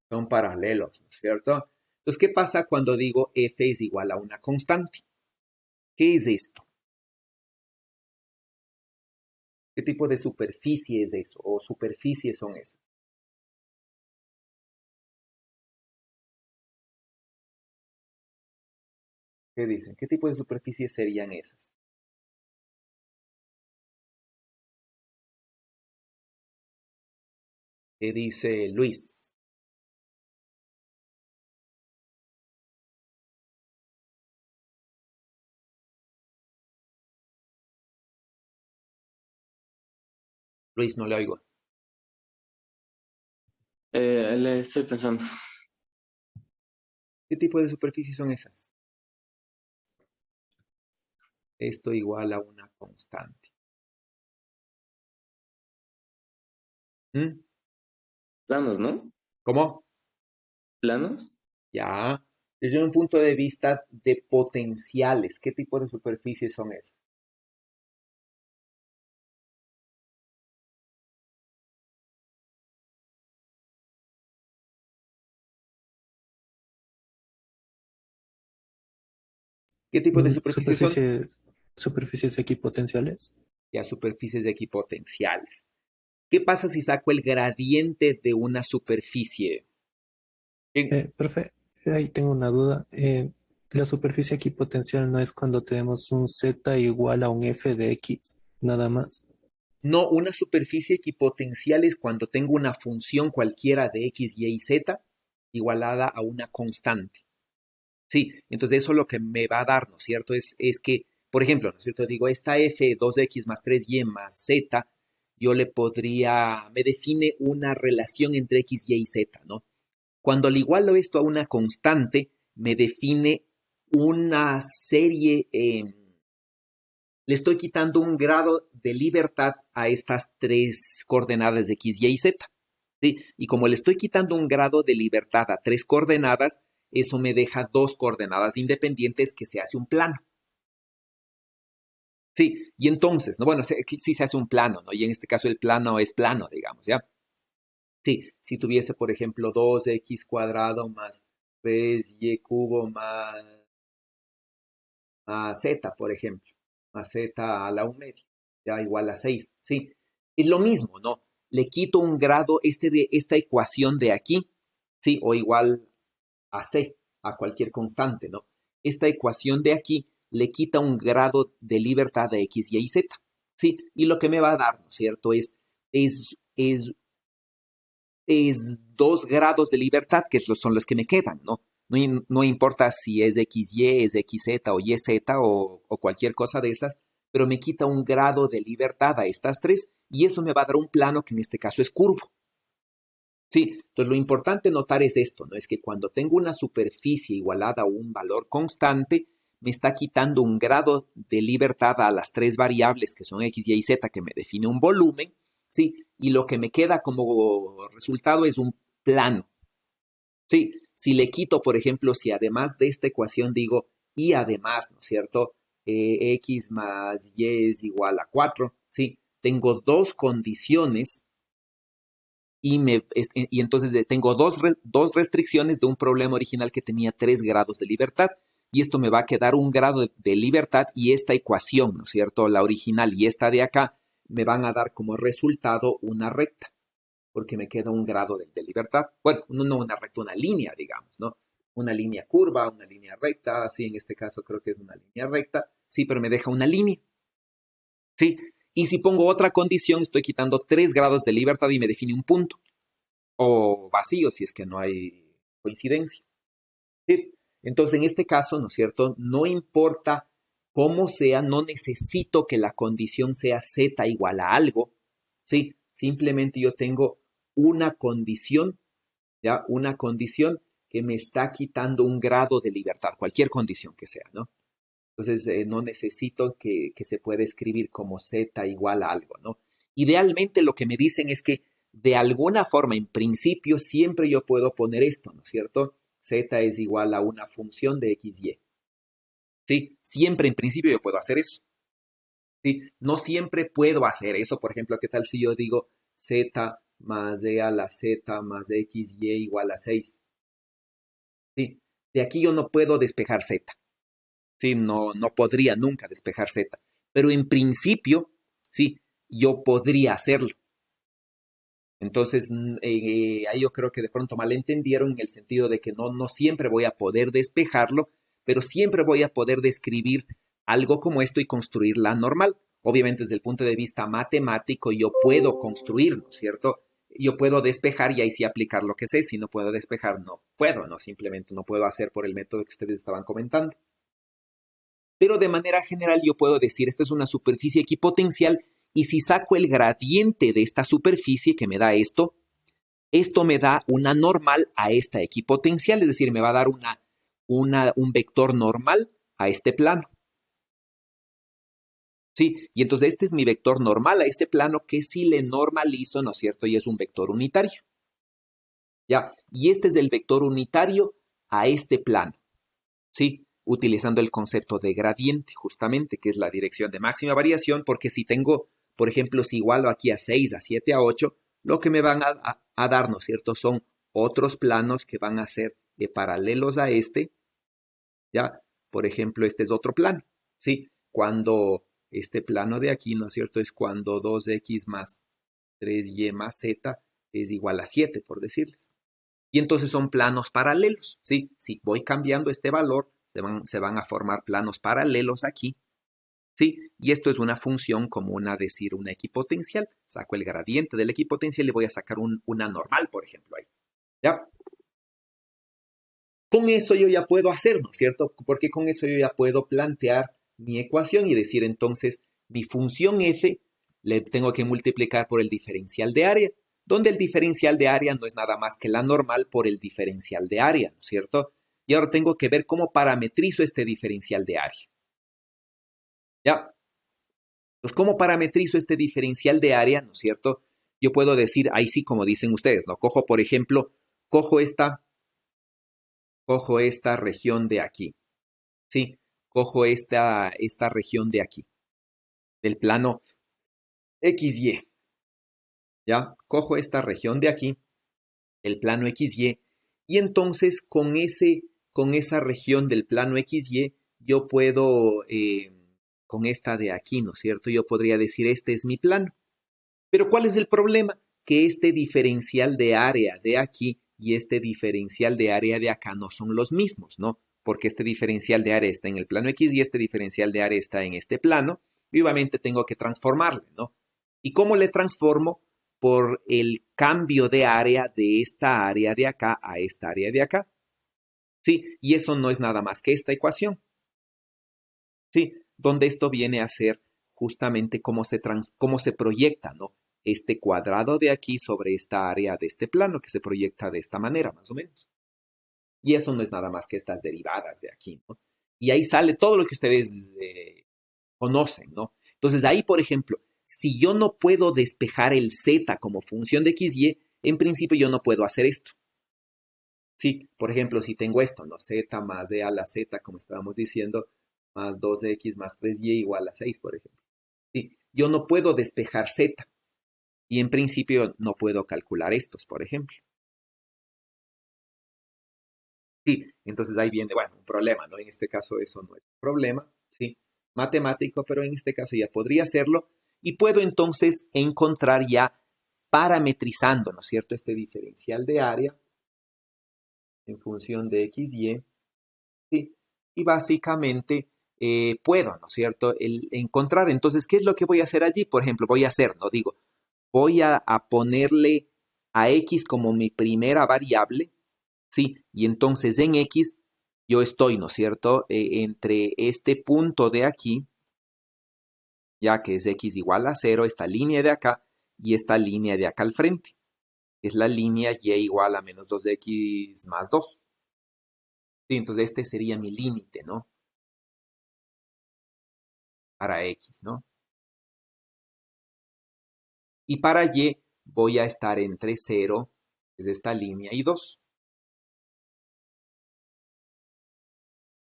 Son paralelos, ¿no es cierto? Entonces, ¿qué pasa cuando digo f es igual a una constante? ¿Qué es esto? ¿Qué tipo de superficie es eso? ¿O superficies son esas? ¿Qué dicen? ¿Qué tipo de superficies serían esas? ¿Qué dice Luis? Luis, no le oigo. Le estoy pensando. ¿Qué tipo de superficies son esas? Esto igual a una constante. ¿Mm? Planos, ¿no? ¿Cómo? ¿Planos? Ya. Desde un punto de vista de potenciales, ¿qué tipo de superficies son esas? ¿Qué tipo de superficies son? Superficies equipotenciales. Ya, superficies equipotenciales. ¿Qué pasa si saco el gradiente de una superficie? ¿Qué- Profe, ahí tengo una duda. La superficie equipotencial no es cuando tenemos un z igual a un f de x, nada más. No, una superficie equipotencial es cuando tengo una función cualquiera de x, y z igualada a una constante. Sí, entonces eso lo que me va a dar, ¿no es cierto? Es que, por ejemplo, ¿no es cierto? Digo, esta f 2x más 3y más z, yo le podría, me define una relación entre x, y z, ¿no? Cuando le igualo esto a una constante, me define una serie, le estoy quitando un grado de libertad a estas tres coordenadas de x, y z. ¿Sí? Y como le estoy quitando un grado de libertad a tres coordenadas, eso me deja dos coordenadas independientes que se hace un plano. Sí, y entonces, ¿no? Bueno, sí se hace un plano, ¿no? Y en este caso el plano es plano, digamos, ¿ya? Sí, si tuviese, por ejemplo, 2x cuadrado más 3y cubo más z, por ejemplo, más z a la 1 media, ya igual a 6, ¿sí? Es lo mismo, ¿no? Le quito un grado de esta ecuación de aquí, ¿sí? O igual a c, a cualquier constante, ¿no? Esta ecuación de aquí le quita un grado de libertad de x, y z, ¿sí? Y lo que me va a dar, ¿no es cierto? Es, es es 2 grados de libertad, que son los que me quedan, ¿no? No importa si es XY, es XZ o YZ o cualquier cosa de esas, pero me quita un grado de libertad a estas tres y eso me va a dar un plano que en este caso es curvo. Sí, entonces lo importante notar es esto, ¿no? Es que cuando tengo una superficie igualada a un valor constante, me está quitando un grado de libertad a las tres variables que son x, y z, que me define un volumen, ¿sí? Y lo que me queda como resultado es un plano, ¿sí? Si le quito, por ejemplo, si además de esta ecuación digo, y además, ¿no es cierto? X más y es igual a 4, ¿sí? Tengo dos condiciones y entonces tengo dos restricciones de un problema original que tenía 3 grados de libertad. Y esto me va a quedar un grado de libertad y esta ecuación, ¿no es cierto? La original y esta de acá me van a dar como resultado una recta, porque me queda un grado de libertad. Bueno, no una recta, una línea, digamos, ¿no? Una línea curva, una línea recta, sí, en este caso creo que es una línea recta, sí, pero me deja una línea, ¿sí? Y si pongo otra condición, estoy quitando 3 grados de libertad y me define un punto o vacío si es que no hay coincidencia. ¿Sí? Entonces, en este caso, ¿no es cierto? No importa cómo sea, no necesito que la condición sea z igual a algo, ¿sí? Simplemente yo tengo una condición, ¿ya? Una condición que me está quitando un grado de libertad, cualquier condición que sea, ¿no? Entonces, no necesito que se pueda escribir como z igual a algo, ¿no? Idealmente lo que me dicen es que de alguna forma, en principio, siempre yo puedo poner esto, ¿no es cierto? Z es igual a una función de x, y. ¿Sí? Siempre en principio yo puedo hacer eso. ¿Sí? No siempre puedo hacer eso. Por ejemplo, ¿qué tal si yo digo z más e a la z más x, y igual a 6? ¿Sí? De aquí yo no puedo despejar z. Sí, no podría nunca despejar z. Pero en principio, sí, yo podría hacerlo. Entonces, ahí yo creo que de pronto malentendieron en el sentido de que no siempre voy a poder despejarlo, pero siempre voy a poder describir algo como esto y construir la normal. Obviamente desde el punto de vista matemático yo puedo construirlo, ¿cierto? Yo puedo despejar y ahí sí aplicar lo que sé. Si no puedo despejar, no puedo, no, simplemente no puedo hacer por el método que ustedes estaban comentando. Pero de manera general yo puedo decir, esta es una superficie equipotencial y si saco el gradiente de esta superficie que me da esto me da una normal a esta equipotencial, es decir, me va a dar un vector normal a este plano. ¿Sí? Y entonces este es mi vector normal a ese plano que si le normalizo, ¿no es cierto? Y es un vector unitario. ¿Ya? Y este es el vector unitario a este plano. ¿Sí? Utilizando el concepto de gradiente, justamente, que es la dirección de máxima variación, porque si tengo, por ejemplo, si igualo aquí a 6, a 7, a 8, lo que me van a dar, ¿no es cierto?, son otros planos que van a ser paralelos a este, ¿ya? Por ejemplo, este es otro plano, ¿sí? Cuando este plano de aquí, ¿no es cierto?, es cuando 2x más 3y más z es igual a 7, por decirles. Y entonces son planos paralelos, ¿sí? Si voy cambiando este valor, se van a formar planos paralelos aquí, ¿sí? Y esto es una función como decir, una equipotencial. Saco el gradiente del equipotencial y voy a sacar una normal, por ejemplo, ahí. ¿Ya? Con eso yo ya puedo hacer, ¿no es cierto? Porque con eso yo ya puedo plantear mi ecuación y decir entonces mi función f le tengo que multiplicar por el diferencial de área, donde el diferencial de área no es nada más que la normal por el diferencial de área, ¿no es cierto? Y ahora tengo que ver cómo parametrizo este diferencial de área. ¿Ya? Entonces, ¿cómo parametrizo este diferencial de área, ¿no es cierto? Yo puedo decir, ahí sí, como dicen ustedes, ¿no? Cojo, por ejemplo, cojo esta región de aquí. Sí, cojo esta región de aquí, del plano XY. ¿Ya? Cojo esta región de aquí, el plano XY, y entonces con esa región del plano XY, yo puedo, con esta de aquí, ¿no es cierto? Yo podría decir, este es mi plano. Pero ¿cuál es el problema? Que este diferencial de área de aquí y este diferencial de área de acá no son los mismos, ¿no? Porque este diferencial de área está en el plano X y este diferencial de área está en este plano. Y obviamente tengo que transformarle, ¿no? ¿Y cómo le transformo? Por el cambio de área de esta área de acá a esta área de acá. ¿Sí? Y eso no es nada más que esta ecuación. ¿Sí? Donde esto viene a ser justamente cómo se proyecta, ¿no? Este cuadrado de aquí sobre esta área de este plano que se proyecta de esta manera, más o menos. Y eso no es nada más que estas derivadas de aquí, ¿no? Y ahí sale todo lo que ustedes conocen, ¿no? Entonces ahí, por ejemplo, si yo no puedo despejar el z como función de xy, en principio yo no puedo hacer esto. Sí, por ejemplo, si tengo esto, ¿no? Z más e a la z, como estábamos diciendo, más 2x más 3y igual a 6, por ejemplo. Sí, yo no puedo despejar z y en principio no puedo calcular estos, por ejemplo. Sí, entonces ahí viene, bueno, un problema, ¿no? En este caso eso no es un problema, ¿sí? Matemático, pero en este caso ya podría hacerlo y puedo entonces encontrar ya parametrizando, ¿no es cierto?, este diferencial de área en función de x, y, ¿sí? Y básicamente puedo, ¿no es cierto?, encontrar. Entonces, ¿qué es lo que voy a hacer allí? Por ejemplo, voy a hacer, no digo, voy a ponerle a x como mi primera variable, ¿sí? Y entonces en x yo estoy, ¿no es cierto?, entre este punto de aquí, ya que es x igual a 0, esta línea de acá y esta línea de acá al frente. Es la línea y igual a menos 2x más 2. Sí, entonces este sería mi límite, ¿no? Para x, ¿no? Y para y voy a estar entre 0, que es esta línea, y 2.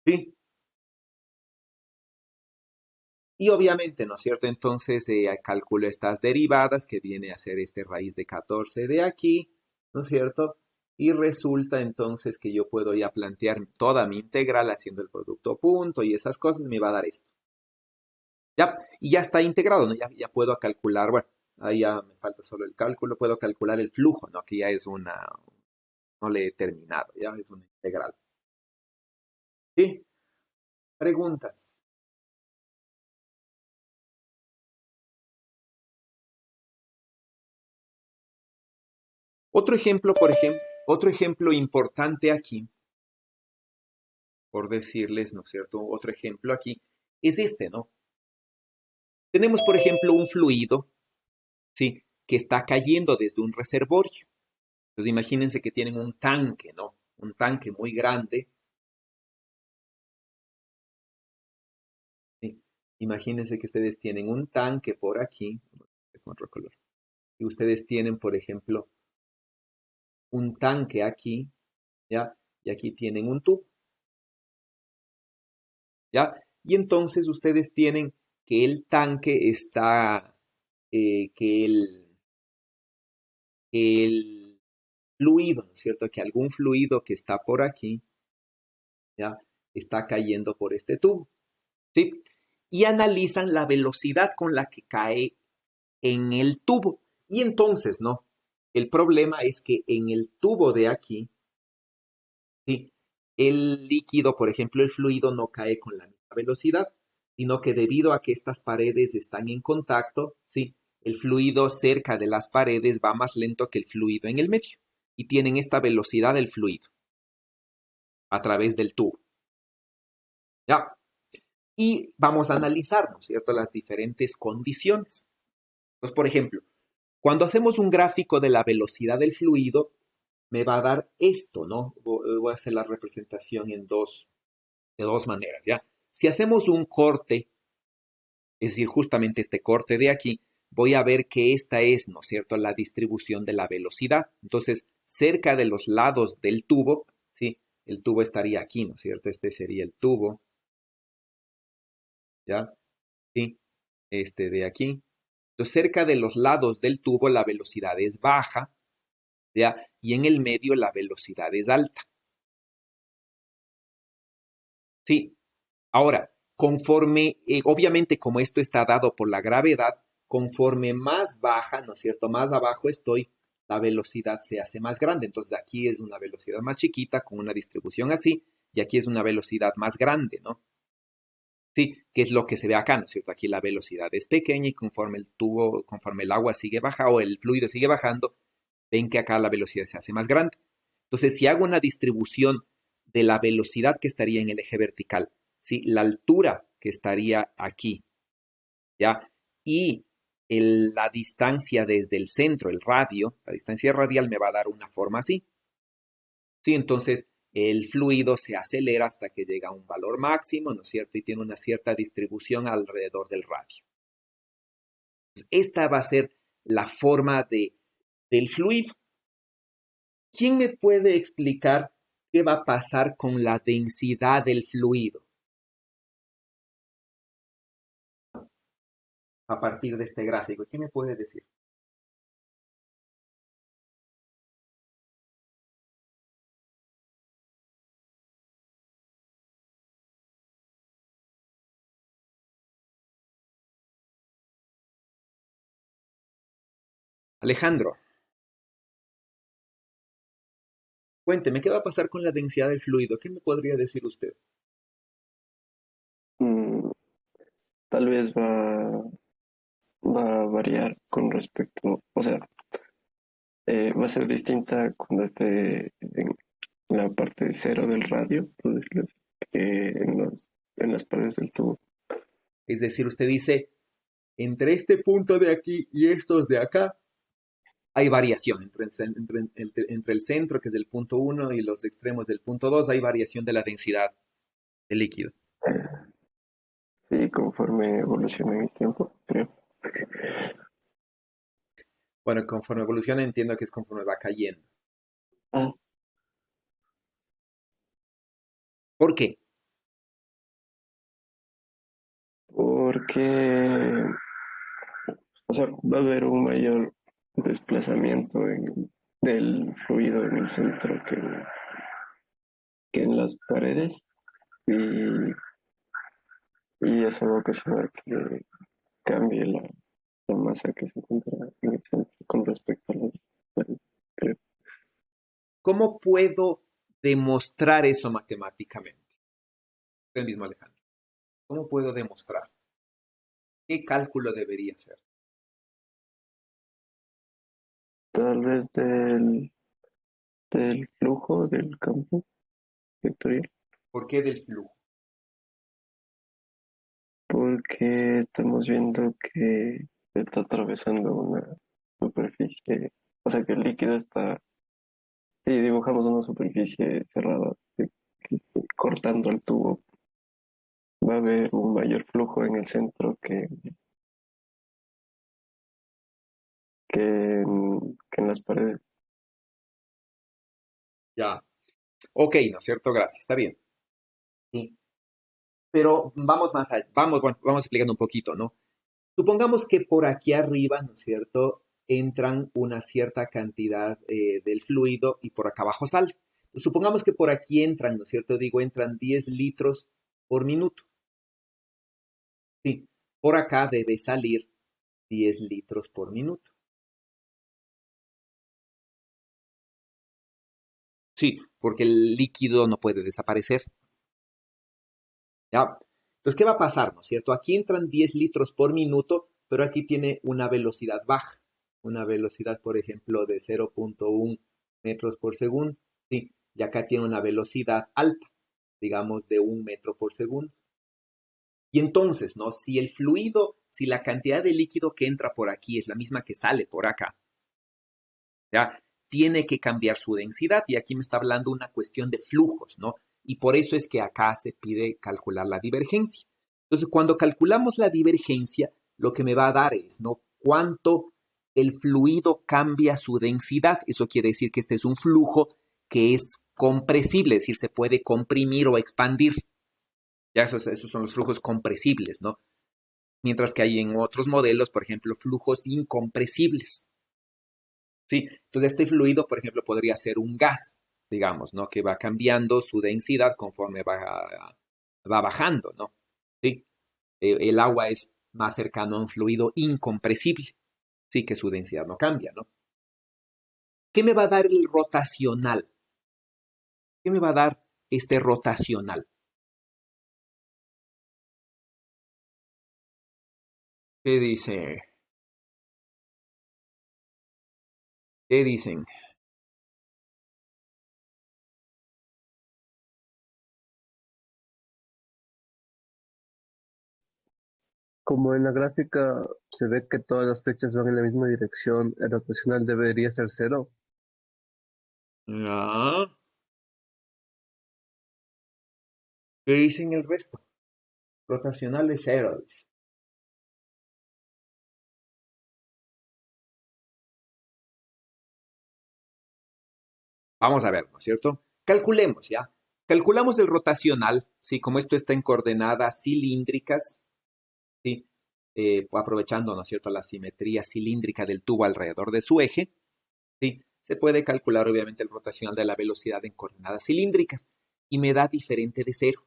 ¿Sí? Y obviamente, ¿no es cierto? Entonces calculo estas derivadas que viene a ser este raíz de 14 de aquí, ¿no es cierto? Y resulta entonces que yo puedo ya plantear toda mi integral haciendo el producto punto y esas cosas, me va a dar esto. Ya, y ya está integrado, ¿no? Ya puedo calcular, bueno, ahí ya me falta solo el cálculo, puedo calcular el flujo, ¿no? Que ya es no le he terminado, ya es una integral. ¿Sí? Preguntas. Otro ejemplo importante aquí, por decirles, ¿no es cierto? Otro ejemplo aquí es este, ¿no? Tenemos, por ejemplo, un fluido, ¿sí? Que está cayendo desde un reservorio. Entonces, imagínense que tienen un tanque, ¿no? Un tanque muy grande. ¿Sí? Imagínense que ustedes tienen un tanque por aquí, con otro color. Y ustedes tienen, por ejemplo, un tanque aquí, ¿ya? Y aquí tienen un tubo, ¿ya? Y entonces ustedes tienen que el tanque está, que el fluido, ¿no es cierto? Que algún fluido que está por aquí, ¿ya? Está cayendo por este tubo, ¿sí? Y analizan la velocidad con la que cae en el tubo. Y entonces, ¿no? El problema es que en el tubo de aquí, ¿sí? El líquido, por ejemplo, el fluido no cae con la misma velocidad, sino que debido a que estas paredes están en contacto, ¿sí? El fluido cerca de las paredes va más lento que el fluido en el medio. Y tienen esta velocidad del fluido a través del tubo. ¿Ya? Y vamos a analizar, ¿no es cierto?, las diferentes condiciones. Entonces, por ejemplo, cuando hacemos un gráfico de la velocidad del fluido, me va a dar esto, ¿no? Voy a hacer la representación de dos maneras, ¿ya? Si hacemos un corte, es decir, justamente este corte de aquí, voy a ver que esta es, ¿no es cierto?, la distribución de la velocidad. Entonces, cerca de los lados del tubo, ¿sí? El tubo estaría aquí, ¿no es cierto? Este sería el tubo, ¿ya? ¿Sí? Este de aquí. Entonces, cerca de los lados del tubo la velocidad es baja, ¿ya? Y en el medio la velocidad es alta. Sí. Ahora, conforme, obviamente como esto está dado por la gravedad, conforme más baja, ¿no es cierto? Más abajo estoy, la velocidad se hace más grande. Entonces aquí es una velocidad más chiquita con una distribución así, y aquí es una velocidad más grande, ¿no? Sí, que es lo que se ve acá, ¿no es cierto? Aquí la velocidad es pequeña y conforme el tubo, conforme el agua sigue bajando o el fluido sigue bajando, ven que acá la velocidad se hace más grande. Entonces, si hago una distribución de la velocidad que estaría en el eje vertical, ¿sí? La altura que estaría aquí, ¿ya? Y la distancia desde el centro, el radio, la distancia radial me va a dar una forma así. Sí, entonces el fluido se acelera hasta que llega a un valor máximo, ¿no es cierto? Y tiene una cierta distribución alrededor del radio. Entonces, esta va a ser la forma del fluido. ¿Quién me puede explicar qué va a pasar con la densidad del fluido a partir de este gráfico? ¿Quién me puede decir? Alejandro, cuénteme, ¿qué va a pasar con la densidad del fluido? ¿Qué me podría decir usted? Mm, Tal vez va a variar con respecto, o sea, va a ser distinta cuando esté en la parte cero del radio, por decirlo así, que en las paredes del tubo. Es decir, usted dice, entre este punto de aquí y estos de acá, hay variación. Entre el centro, que es el punto 1, y los extremos del punto 2, hay variación de la densidad del líquido. Sí, conforme evoluciona en el tiempo, creo. Bueno, conforme evoluciona entiendo que es conforme va cayendo. Ah, ¿Por qué? porque, o sea, va a haber un mayor desplazamiento del fluido en el centro que en las paredes y eso va a ocasionar que cambie la masa que se encuentra en el centro con respecto a las paredes, creo. ¿Cómo puedo demostrar eso matemáticamente? Usted mismo, Alejandro. ¿Cómo puedo demostrar? ¿Qué cálculo debería hacer? Tal vez del flujo del campo vectorial, ¿Por qué del flujo? porque estamos viendo que está atravesando una superficie, o sea que el líquido está, si dibujamos una superficie cerrada que esté cortando el tubo, va a haber un mayor flujo en el centro que en las paredes. Ya. Ok, ¿no es cierto? Gracias, está bien. Sí. Pero vamos más allá, vamos explicando un poquito, ¿no? Supongamos que por aquí arriba, ¿no es cierto?, entran una cierta cantidad del fluido y por acá abajo sale. Supongamos que por aquí entran, ¿no es cierto? Digo, entran 10 litros por minuto. Sí, por acá debe salir 10 litros por minuto. Sí, porque el líquido no puede desaparecer. ¿Ya? Entonces, ¿qué va a pasar, no es cierto? Aquí entran 10 litros por minuto, pero aquí tiene una velocidad baja. Una velocidad, por ejemplo, de 0,1 metros por segundo. Sí, y acá tiene una velocidad alta, digamos, de 1 metro por segundo. Y entonces, ¿no? Si el fluido, si la cantidad de líquido que entra por aquí es la misma que sale por acá, ¿ya? Tiene que cambiar su densidad y aquí me está hablando una cuestión de flujos, ¿no? Y por eso es que acá se pide calcular la divergencia. Entonces, cuando calculamos la divergencia, lo que me va a dar es, ¿no? Cuánto el fluido cambia su densidad. Eso quiere decir que este es un flujo que es compresible, es decir, se puede comprimir o expandir. Ya esos son los flujos compresibles, ¿no? Mientras que hay en otros modelos, por ejemplo, flujos incompresibles. Sí, entonces este fluido, por ejemplo, podría ser un gas, digamos, ¿no? Que va cambiando su densidad conforme va bajando, ¿no? Sí, el agua es más cercano a un fluido incompresible, sí, que su densidad no cambia, ¿no? ¿Qué me va a dar el rotacional? ¿Qué me va a dar este rotacional? ¿Qué dice? ¿Qué dicen? Como en la gráfica se ve que todas las flechas van en la misma dirección, el rotacional debería ser cero. Ya. ¿Qué dicen el resto? Rotacional es cero, dice. Vamos a ver, ¿no es cierto? Calculemos, ¿ya? Calculamos el rotacional, ¿sí? Como esto está en coordenadas cilíndricas, ¿sí? Aprovechando, ¿no es cierto?, la simetría cilíndrica del tubo alrededor de su eje, ¿sí? Se puede calcular, obviamente, el rotacional de la velocidad en coordenadas cilíndricas y me da diferente de cero.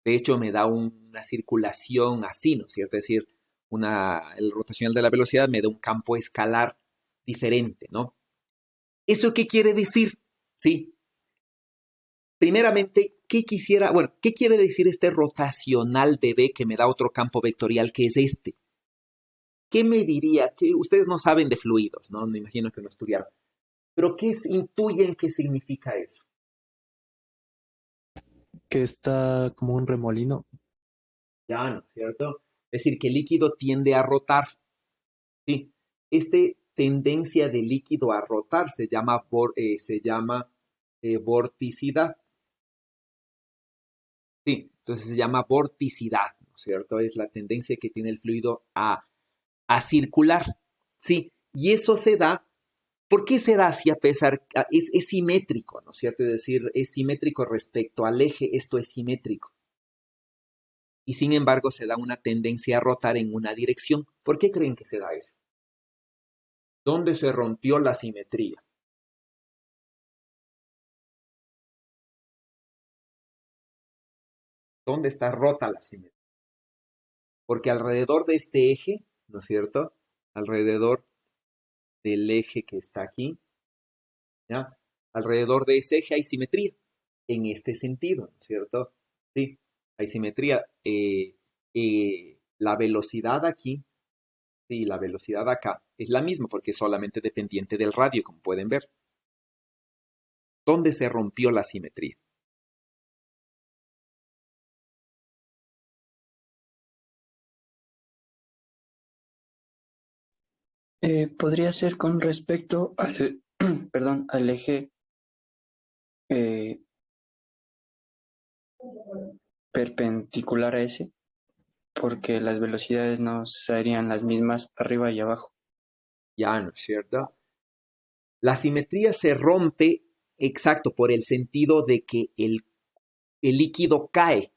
De hecho, me da una circulación así, ¿no es cierto? Es decir, el rotacional de la velocidad me da un campo escalar diferente, ¿no? ¿Eso qué quiere decir? Sí, primeramente, ¿qué quiere decir este rotacional de B que me da otro campo vectorial que es este? ¿Qué me diría? Que ustedes no saben de fluidos, ¿no? Me imagino que no estudiaron. Pero ¿qué intuyen qué significa eso? Que está como un remolino. Ya, ¿no es cierto? Es decir, que el líquido tiende a rotar, ¿sí? Este tendencia del líquido a rotar se llama vorticidad. Sí, entonces se llama vorticidad, ¿no es cierto? Es la tendencia que tiene el fluido a circular, ¿sí? Y eso se da, ¿por qué se da así a pesar, es simétrico, ¿no es cierto? Es decir, es simétrico respecto al eje, esto es simétrico. Y sin embargo se da una tendencia a rotar en una dirección. ¿Por qué creen que se da eso? ¿Dónde se rompió la simetría? ¿Dónde está rota la simetría? Porque alrededor de este eje, ¿no es cierto? Alrededor del eje que está aquí, ¿ya? Alrededor de ese eje hay simetría, en este sentido, ¿no es cierto? Sí, hay simetría. La velocidad aquí y la velocidad acá es la misma porque es solamente dependiente del radio, como pueden ver. ¿Dónde se rompió la simetría? Podría ser con respecto al, perdón, al eje eh, perpendicular a ese, porque las velocidades no serían las mismas arriba y abajo. Ya, ¿no es cierto? La simetría se rompe, exacto, por el sentido de que el líquido cae.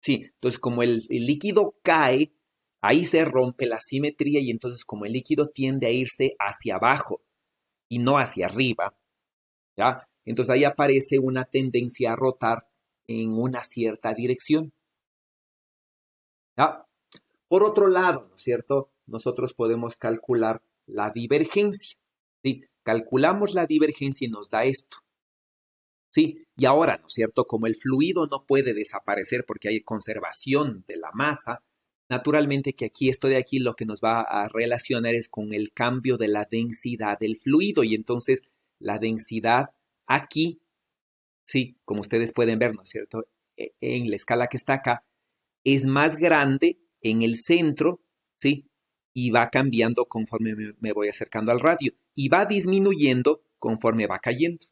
Sí, entonces como el líquido cae, ahí se rompe la simetría y entonces como el líquido tiende a irse hacia abajo y no hacia arriba, ¿ya? Entonces ahí aparece una tendencia a rotar en una cierta dirección, ¿ya? Por otro lado, ¿no es cierto? Nosotros podemos calcular la divergencia, ¿sí? Calculamos la divergencia y nos da esto, ¿sí? Y ahora, ¿no es cierto? Como el fluido no puede desaparecer porque hay conservación de la masa, naturalmente que aquí esto de aquí lo que nos va a relacionar es con el cambio de la densidad del fluido y entonces la densidad aquí, sí, como ustedes pueden ver, ¿no es cierto? En la escala que está acá, es más grande en el centro, ¿sí? Y va cambiando conforme me voy acercando al radio y va disminuyendo conforme va cayendo.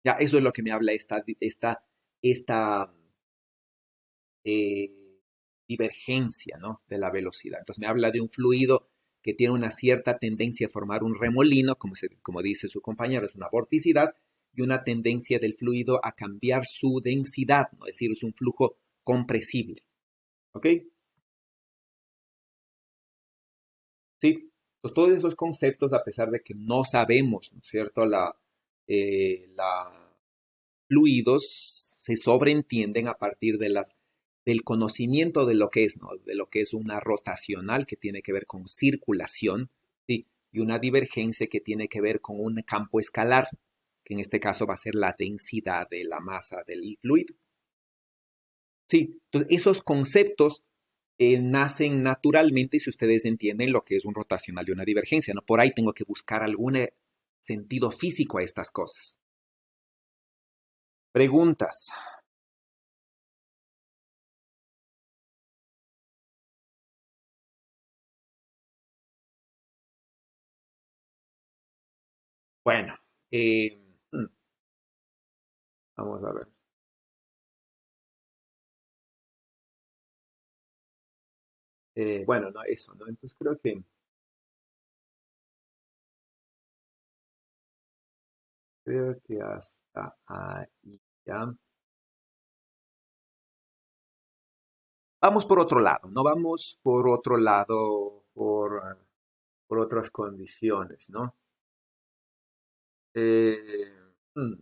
Ya, eso es lo que me habla esta eh, divergencia, ¿no? De la velocidad. Entonces me habla de un fluido que tiene una cierta tendencia a formar un remolino, como dice su compañero, es una vorticidad, y una tendencia del fluido a cambiar su densidad, ¿no? Es decir, es un flujo compresible. ¿Ok? Sí. Pues todos esos conceptos, a pesar de que no sabemos, ¿no es cierto?, la fluidos se sobreentienden a partir del conocimiento de lo que es, ¿no? De lo que es una rotacional que tiene que ver con circulación, ¿sí? Y una divergencia que tiene que ver con un campo escalar, que en este caso va a ser la densidad de la masa del fluido. Sí, entonces esos conceptos nacen naturalmente si ustedes entienden lo que es un rotacional y una divergencia, ¿no? Por ahí tengo que buscar algún sentido físico a estas cosas. Preguntas. Bueno, eh, hmm, vamos a ver. Bueno, no, eso, ¿no? Entonces creo que hasta ahí ya. Vamos por otro lado, no vamos por otro lado, por otras condiciones, ¿no? Eh, hmm,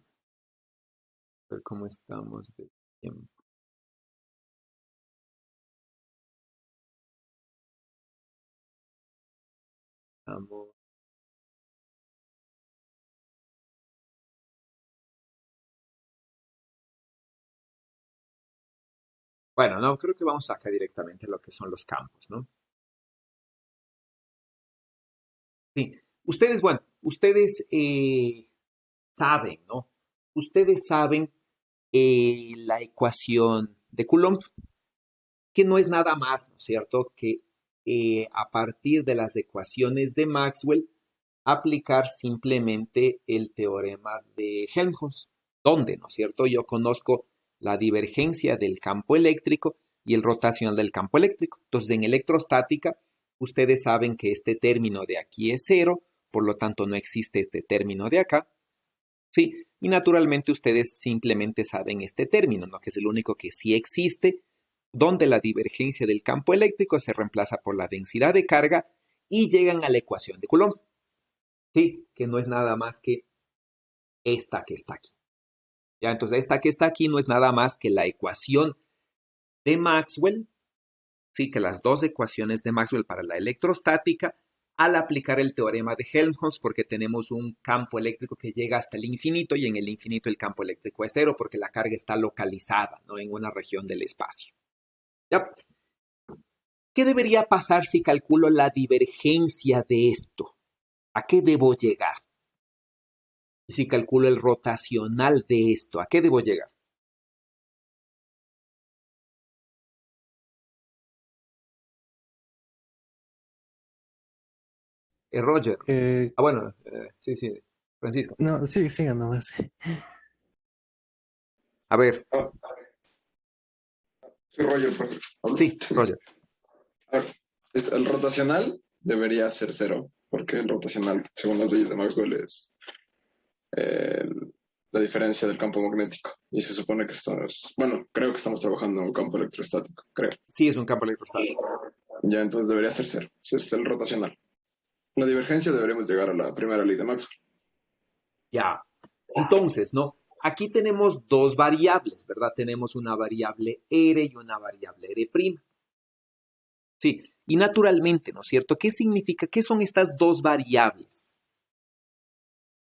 a ver cómo estamos de tiempo. Estamos- Bueno, no, creo que vamos acá directamente a lo que son los campos, ¿no? Sí, ustedes, bueno, ustedes saben, ¿no? Ustedes saben la ecuación de Coulomb, que no es nada más, ¿no es cierto?, que a partir de las ecuaciones de Maxwell, aplicar simplemente el teorema de Helmholtz, donde, ¿no es cierto?, yo conozco la divergencia del campo eléctrico y el rotacional del campo eléctrico. Entonces, en electrostática, ustedes saben que este término de aquí es cero, por lo tanto no existe este término de acá, ¿sí? Y naturalmente ustedes simplemente saben este término, ¿no? Que es el único que sí existe, donde la divergencia del campo eléctrico se reemplaza por la densidad de carga y llegan a la ecuación de Coulomb, ¿sí? Que no es nada más que esta que está aquí. Ya, entonces esta que está aquí no es nada más que la ecuación de Maxwell, sí, que las dos ecuaciones de Maxwell para la electrostática al aplicar el teorema de Helmholtz, porque tenemos un campo eléctrico que llega hasta el infinito y en el infinito el campo eléctrico es cero porque la carga está localizada, ¿no?, en una región del espacio. ¿Ya? ¿Qué debería pasar si calculo la divergencia de esto? ¿A qué debo llegar? Y si calculo el rotacional de esto, ¿a qué debo llegar? Roger. Eh, Bueno, sí, Francisco. no, sí, sigan nomás. A ver, Ah, soy Roger, ¿hablo? sí, Roger. A ver, el rotacional debería ser cero, porque el rotacional, según las leyes de Maxwell, es eh, la diferencia del campo magnético. Y se supone que estamos, bueno, creo que estamos trabajando en un campo electrostático, creo. Sí, es un campo electrostático. Ya, entonces debería ser cero. Ese es el rotacional. La divergencia deberíamos llegar a la primera ley de Maxwell. Ya. Entonces, ¿no? Aquí tenemos dos variables, ¿verdad? Tenemos una variable R y una variable R'. Sí, y naturalmente, ¿no es cierto? ¿Qué significa? ¿Qué son estas dos variables?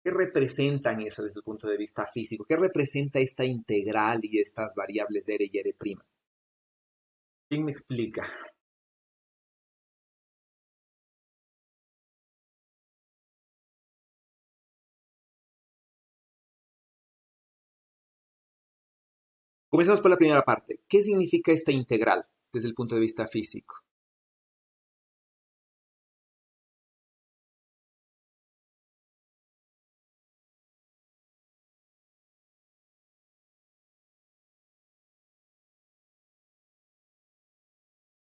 ¿Qué representan eso desde el punto de vista físico? ¿Qué representa esta integral y estas variables R y R'? ¿Quién me explica? Comenzamos por la primera parte. ¿Qué significa esta integral desde el punto de vista físico?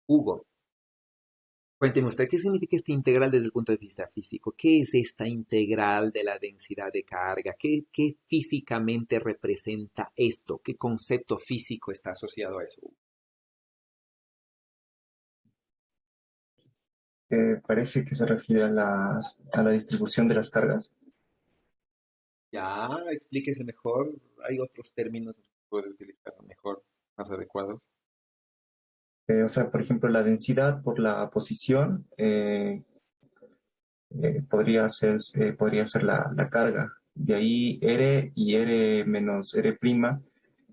Hugo, cuénteme usted, ¿qué significa esta integral desde el punto de vista físico? ¿Qué es esta integral de la densidad de carga? ¿Qué físicamente representa esto? ¿Qué concepto físico está asociado a eso? Parece que se refiere a a la distribución de las cargas. Ya, explíquese mejor. Hay otros términos que puede utilizar mejor, más adecuados. O sea, por ejemplo, la densidad por la posición podría ser la carga. De ahí R y R menos R'.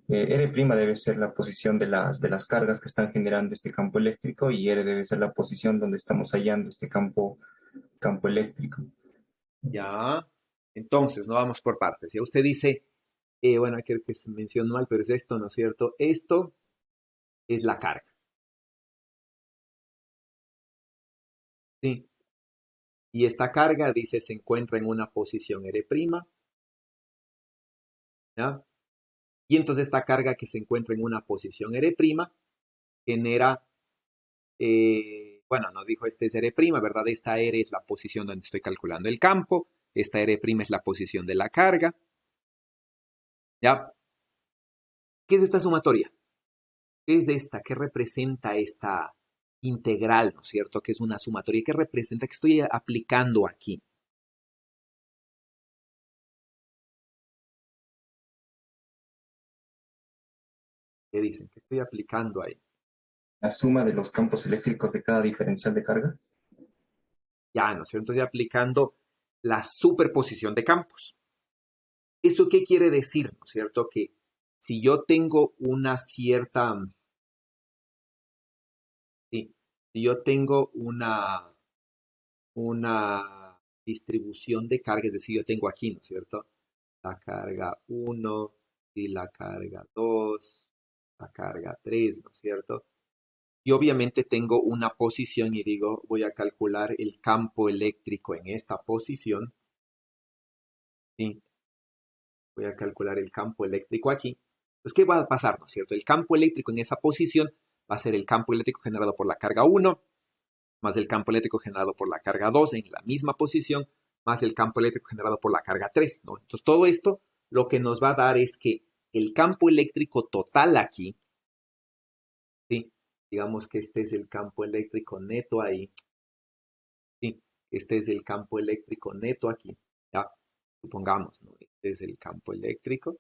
R' debe ser la posición de de las cargas que están generando este campo eléctrico y R debe ser la posición donde estamos hallando este campo eléctrico. Ya, entonces, no vamos por partes. Ya usted dice, bueno, creo que se mencionó mal, pero es esto, ¿no es cierto? Esto es la carga. Sí. Y esta carga, dice, se encuentra en una posición R', ¿ya? Y entonces esta carga que se encuentra en una posición R' genera, bueno, nos dijo este es R', ¿verdad? Esta R es la posición donde estoy calculando el campo, esta R' es la posición de la carga, ¿ya? ¿Qué es esta sumatoria? ¿Qué es esta? ¿Qué representa esta integral, ¿no es cierto? ¿Qué es una sumatoria? ¿Qué representa? ¿Qué estoy aplicando aquí? ¿Qué dicen? ¿Qué estoy aplicando ahí? La suma de los campos eléctricos de cada diferencial de carga. Ya, ¿no es cierto? Estoy aplicando la superposición de campos. ¿Eso qué quiere decir? ¿No es cierto? Que si yo tengo una cierta, sí, si yo tengo una distribución de carga, es decir, yo tengo aquí, ¿no es cierto? La carga 1 y la carga 2, la carga 3, ¿no es cierto? Y obviamente tengo una posición y digo, voy a calcular el campo eléctrico en esta posición, ¿sí? Voy a calcular el campo eléctrico aquí. Pues, ¿qué va a pasar, no es cierto? El campo eléctrico en esa posición va a ser el campo eléctrico generado por la carga 1, más el campo eléctrico generado por la carga 2 en la misma posición, más el campo eléctrico generado por la carga 3, ¿no? Entonces, todo esto lo que nos va a dar es que el campo eléctrico total aquí, ¿sí? Digamos que este es el campo eléctrico neto ahí, ¿sí? Este es el campo eléctrico neto aquí, ¿ya? Supongamos, ¿no? Este es el campo eléctrico.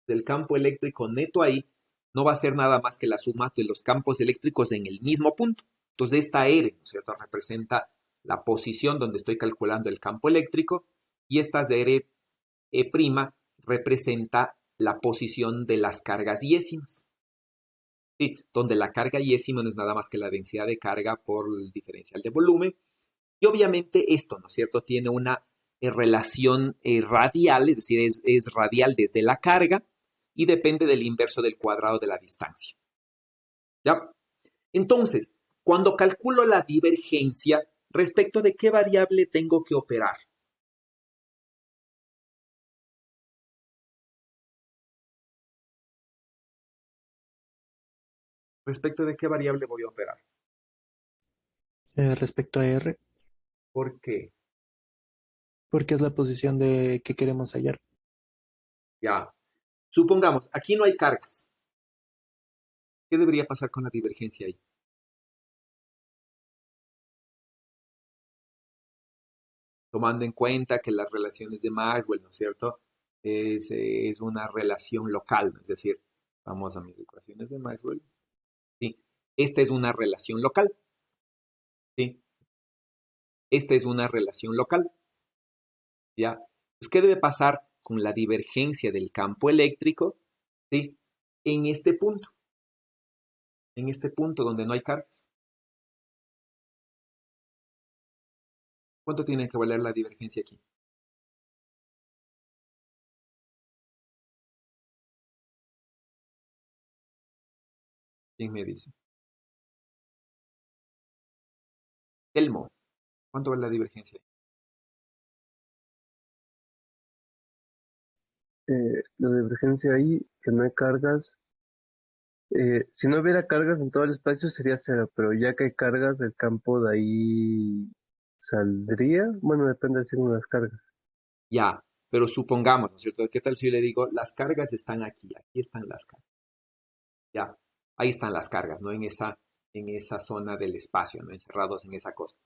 Del campo eléctrico neto ahí no va a ser nada más que la suma de los campos eléctricos en el mismo punto. Entonces esta R, ¿no es cierto?, representa la posición donde estoy calculando el campo eléctrico, y esta R' representa la posición de las cargas yésimas. ¿Sí? Donde la carga yésima no es nada más que la densidad de carga por el diferencial de volumen. Y obviamente esto, ¿no es cierto?, tiene una relación radial, es decir, es radial desde la carga y depende del inverso del cuadrado de la distancia. ¿Ya? Entonces, cuando calculo la divergencia, ¿respecto de qué variable tengo que operar? ¿Respecto de qué variable voy a operar? Respecto a R, ¿Por qué? porque es la posición de que queremos hallar. Ya. Supongamos, aquí no hay cargas. ¿Qué debería pasar con la divergencia ahí? Tomando en cuenta que las relaciones de Maxwell, ¿no es cierto?, es una relación local, es decir, vamos a mis ecuaciones de Maxwell. Sí, esta es una relación local. Sí, esta es una relación local. ¿Ya? Pues, ¿qué debe pasar con la divergencia del campo eléctrico? ¿Sí? En este punto donde no hay cargas. ¿Cuánto tiene que valer la divergencia aquí? ¿Quién me dice? Elmo, ¿cuánto vale la divergencia? La divergencia ahí, que no hay cargas. Si no hubiera cargas en todo el espacio sería cero, pero ya que hay cargas, el campo de ahí saldría. Bueno, depende del signo de las cargas. Ya, pero supongamos, ¿no es cierto? ¿Qué tal si yo le digo, las cargas están aquí están las cargas? Ya, ahí están las cargas, ¿no? En esa zona del espacio, ¿no? Encerrados en esa cosa.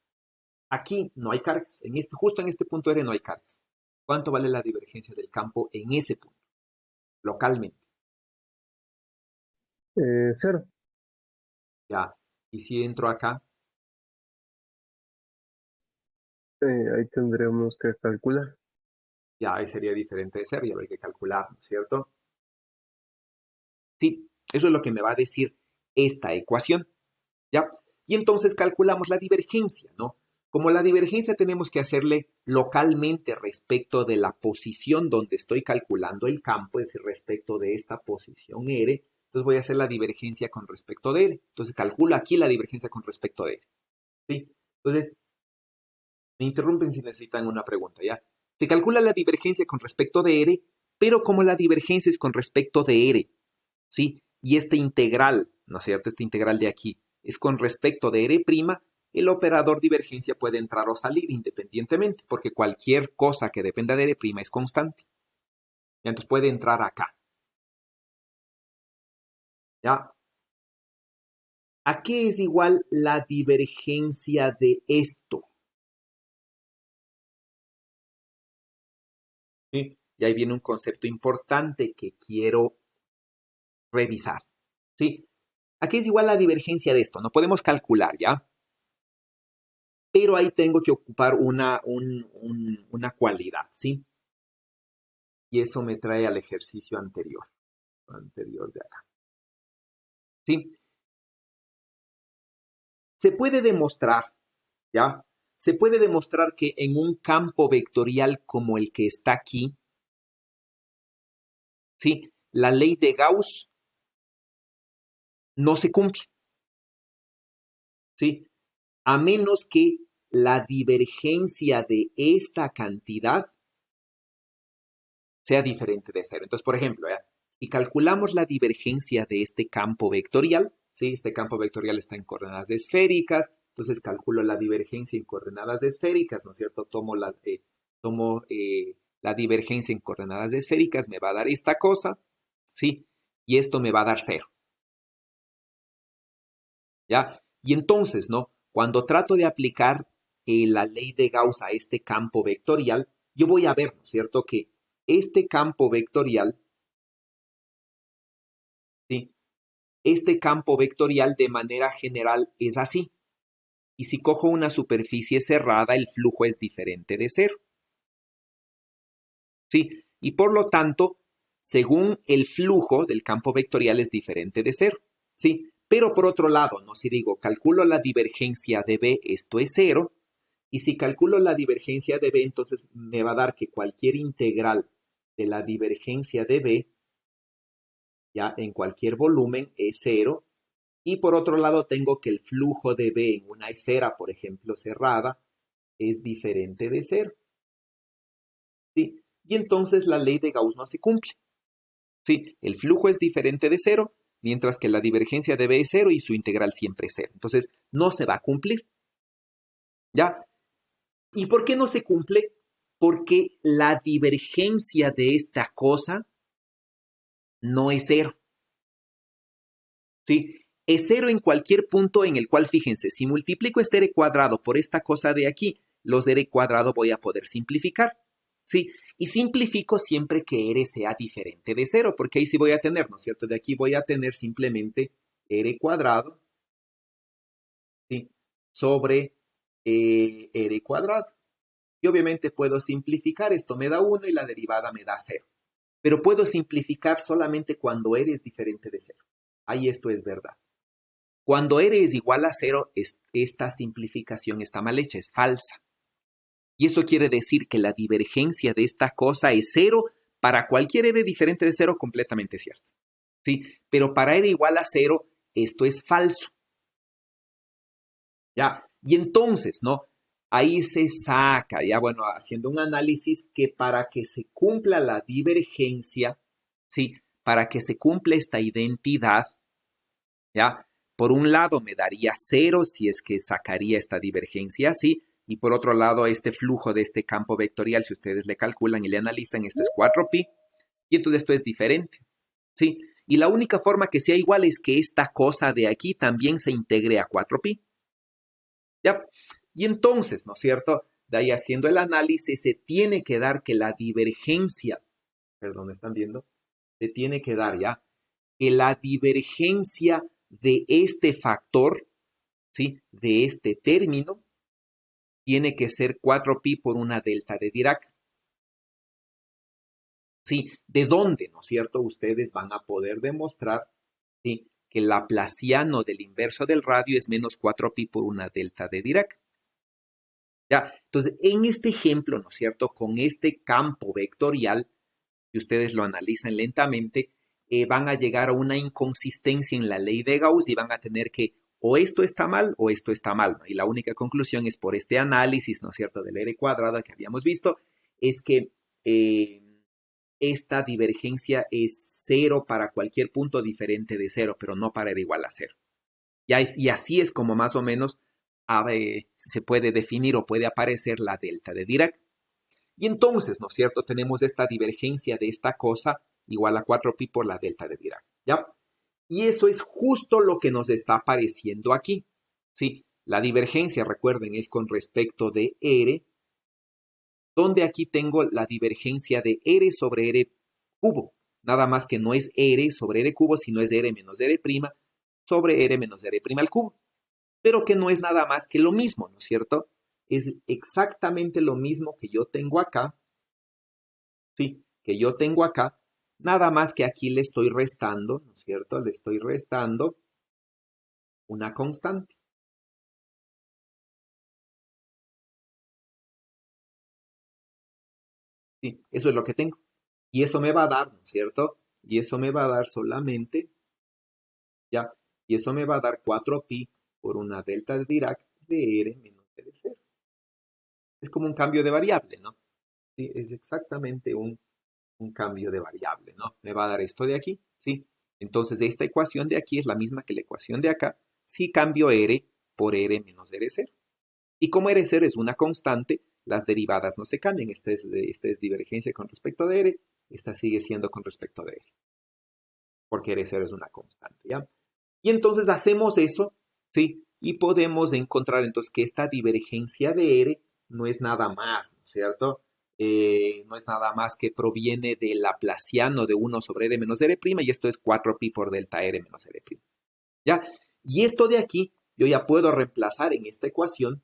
Aquí no hay cargas, justo en este punto R no hay cargas. ¿Cuánto vale la divergencia del campo en ese punto, localmente? Cero. Ya, y si entro acá, Ahí tendríamos que calcular. ya ahí sería diferente de ser, ya habría que calcular, ¿no es cierto? Sí, eso es lo que me va a decir esta ecuación, ¿ya? Y entonces calculamos la divergencia, ¿no? Como la divergencia tenemos que hacerle localmente respecto de la posición donde estoy calculando el campo, es decir, respecto de esta posición R, entonces voy a hacer la divergencia con respecto de R. Entonces calculo aquí la divergencia con respecto de R, ¿sí? Entonces, me interrumpen si necesitan una pregunta, ¿ya? Se calcula la divergencia con respecto de R, pero como la divergencia es con respecto de R, ¿sí? Y este integral, ¿no es cierto? Este integral de aquí es con respecto de R', el operador divergencia puede entrar o salir independientemente, porque cualquier cosa que dependa de R' es constante. ¿Ya? Entonces puede entrar acá. ¿Ya? ¿A qué es igual la divergencia de esto? ¿Sí? Y ahí viene un concepto importante que quiero revisar. ¿Sí? ¿A qué es igual la divergencia de esto? No podemos calcular, ¿ya? Pero ahí tengo que ocupar una cualidad, ¿sí? Y eso me trae al ejercicio anterior de acá. ¿Sí? Se puede demostrar, ¿ya? Se puede demostrar que en un campo vectorial como el que está aquí, ¿sí? La ley de Gauss no se cumple, ¿sí? A menos que la divergencia de esta cantidad sea diferente de cero. Entonces, por ejemplo, ¿ya? Si calculamos la divergencia de este campo vectorial, ¿sí? Este campo vectorial está en coordenadas esféricas, entonces calculo la divergencia en coordenadas esféricas, ¿no es cierto? Tomo la divergencia en coordenadas esféricas, me va a dar esta cosa, ¿sí? Y esto me va a dar cero, ¿ya? Y entonces, ¿no? Cuando trato de aplicar la ley de Gauss a este campo vectorial, yo voy a ver, ¿no es cierto?, que este campo vectorial, ¿sí? Este campo vectorial de manera general es así. Y si cojo una superficie cerrada, el flujo es diferente de cero. ¿Sí? Y por lo tanto, según el flujo del campo vectorial es diferente de cero. ¿Sí? Pero por otro lado, ¿no? Si digo, calculo la divergencia de B, esto es cero. Y si calculo la divergencia de B, entonces me va a dar que cualquier integral de la divergencia de B, ya en cualquier volumen, es cero. Y por otro lado, tengo que el flujo de B en una esfera, por ejemplo, cerrada, es diferente de cero. ¿Sí? Y entonces la ley de Gauss no se cumple. ¿Sí? El flujo es diferente de cero, mientras que la divergencia de B es cero y su integral siempre es cero. Entonces, no se va a cumplir. ¿Ya? ¿Y por qué no se cumple? Porque la divergencia de esta cosa no es cero. ¿Sí? Es cero en cualquier punto en el cual, fíjense, si multiplico este r cuadrado por esta cosa de aquí, los r cuadrado voy a poder simplificar. ¿Sí? Y simplifico siempre que r sea diferente de cero, porque ahí sí voy a tener, ¿no es cierto? De aquí voy a tener simplemente r cuadrado, ¿sí? Sobre r cuadrado. Y obviamente puedo simplificar, esto me da 1 y la derivada me da 0. Pero puedo simplificar solamente cuando r es diferente de 0. Ahí esto es verdad. Cuando r es igual a 0, esta simplificación está mal hecha, es falsa. Y eso quiere decir que la divergencia de esta cosa es 0 para cualquier r diferente de 0, completamente cierto. ¿Sí? Pero para r igual a 0, esto es falso. ¿Ya? Y entonces, ¿no? Ahí se saca, ya bueno, haciendo un análisis que para que se cumpla la divergencia, ¿sí? Para que se cumpla esta identidad, ¿ya? Por un lado me daría 0 si es que sacaría esta divergencia así, y por otro lado este flujo de este campo vectorial, si ustedes le calculan y le analizan, esto es 4pi, y entonces esto es diferente, ¿sí? Y la única forma que sea igual es que esta cosa de aquí también se integre a 4pi, ¿ya? Y entonces, ¿no es cierto? De ahí haciendo el análisis se tiene que dar que la divergencia, perdón, ¿están viendo? Se tiene que dar ya que la divergencia de este factor, ¿sí? De este término, tiene que ser 4pi por una delta de Dirac. ¿Sí? ¿De dónde, no es cierto? Ustedes van a poder demostrar, ¿sí? Que el laplaciano del inverso del radio es menos 4pi por una delta de Dirac. ¿Ya? Entonces, en este ejemplo, ¿no es cierto? Con este campo vectorial, si ustedes lo analizan lentamente, van a llegar a una inconsistencia en la ley de Gauss y van a tener que o esto está mal o esto está mal, ¿no? Y la única conclusión es por este análisis, ¿no es cierto?, del r cuadrado que habíamos visto, es que esta divergencia es 0 para cualquier punto diferente de 0, pero no para r igual a 0. Y así es como más o menos se puede definir o puede aparecer la delta de Dirac. Y entonces, ¿no es cierto?, tenemos esta divergencia de esta cosa igual a 4pi por la delta de Dirac, ¿ya? Y eso es justo lo que nos está apareciendo aquí, ¿sí? La divergencia, recuerden, es con respecto de r, donde aquí tengo la divergencia de r sobre r cubo. Nada más que no es r sobre r cubo, sino es r menos r' sobre r menos r' al cubo. Pero que no es nada más que lo mismo, ¿no es cierto? Es exactamente lo mismo que yo tengo acá, ¿sí? Que yo tengo acá, nada más que aquí le estoy restando, ¿no es cierto? Le estoy restando una constante. Sí, eso es lo que tengo. Y eso me va a dar, ¿no es cierto? Y eso me va a dar solamente, ya, y eso me va a dar 4pi por una delta de Dirac de r menos r de 0. Es como un cambio de variable, ¿no? Sí, es exactamente un cambio de variable, ¿no? Me va a dar esto de aquí, ¿sí? Entonces, esta ecuación de aquí es la misma que la ecuación de acá si cambio r por r menos r0. Y como r0 es una constante, las derivadas no se cambian. Esta es divergencia con respecto de r, esta sigue siendo con respecto de r, porque r0 es una constante, ¿ya? Y entonces hacemos eso, ¿sí? Y podemos encontrar entonces que esta divergencia de r no es nada más, ¿no es cierto? No es nada más que proviene del laplaciano de 1 sobre r menos r', y esto es 4pi por delta r menos r', ¿ya? Y esto de aquí yo ya puedo reemplazar en esta ecuación,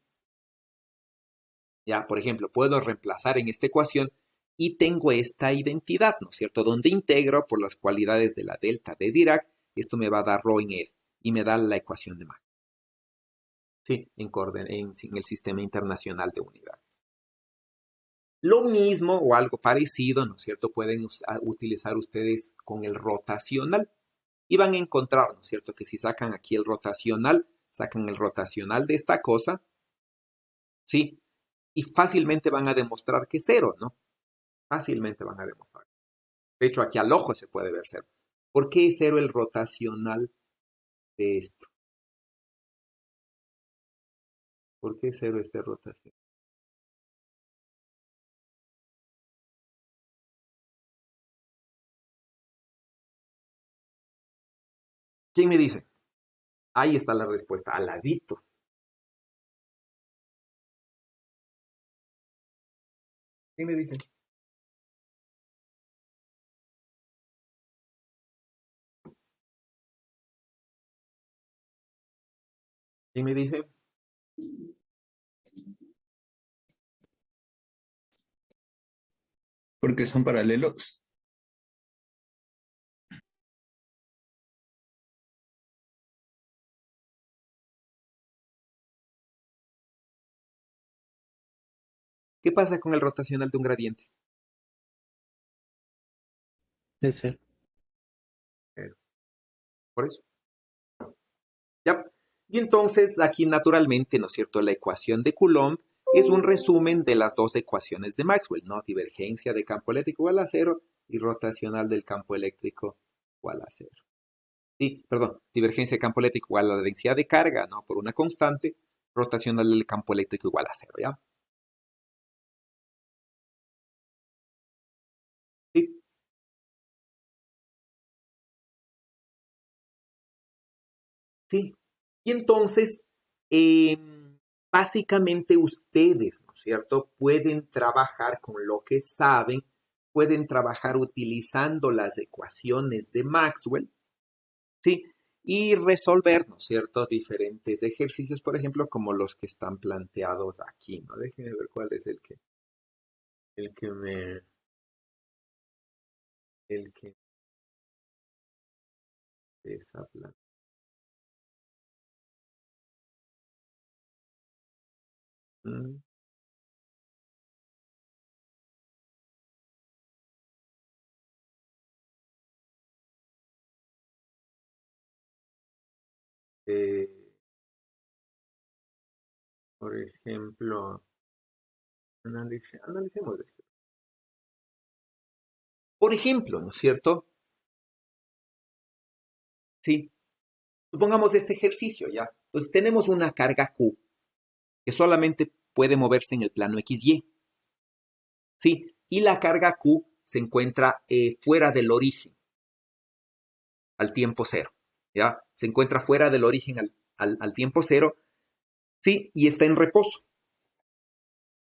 ya, por ejemplo, puedo reemplazar en esta ecuación y tengo esta identidad, ¿no es cierto? Donde integro por las cualidades de la delta de Dirac, esto me va a dar rho en R y me da la ecuación de Maxwell. Sí, en el sistema internacional de unidades. Lo mismo o algo parecido, ¿no es cierto? Pueden utilizar ustedes con el rotacional y van a encontrar, ¿no es cierto? Que si sacan aquí el rotacional, sacan el rotacional de esta cosa, ¿sí? Y fácilmente van a demostrar que es cero, ¿no? Fácilmente van a demostrar. De hecho, aquí al ojo se puede ver cero. ¿Por qué es cero el rotacional de esto? ¿Por qué es cero esta rotación? ¿Quién me dice? Ahí está la respuesta, al ladito. ¿Quién me dice? ¿Quién me dice? Porque son paralelos. ¿Qué pasa con el rotacional de un gradiente? Es cero. Por eso. ¿Ya? Y entonces aquí naturalmente, ¿no es cierto? La ecuación de Coulomb es un resumen de las dos ecuaciones de Maxwell, ¿no? Divergencia de campo eléctrico igual a cero y rotacional del campo eléctrico igual a cero. Sí, perdón, divergencia de campo eléctrico igual a la densidad de carga, ¿no? Por una constante, rotacional del campo eléctrico igual a cero, ¿ya? Sí, sí. Y entonces, eh, básicamente ustedes, ¿no es cierto?, pueden trabajar con lo que saben, pueden trabajar utilizando las ecuaciones de Maxwell, ¿sí? Y resolver, ¿no es cierto?, diferentes ejercicios, por ejemplo, como los que están planteados aquí, ¿no? Déjenme ver cuál es el que me, el que desaplan. Mm, eh, por ejemplo, analicemos esto. Por ejemplo, ¿no es cierto? Sí, supongamos este ejercicio, ¿ya? Pues tenemos una carga Q que solamente puede moverse en el plano XY, ¿sí? Y la carga Q se encuentra fuera del origen, al tiempo cero, ¿ya? Se encuentra fuera del origen al tiempo cero, ¿sí? Y está en reposo.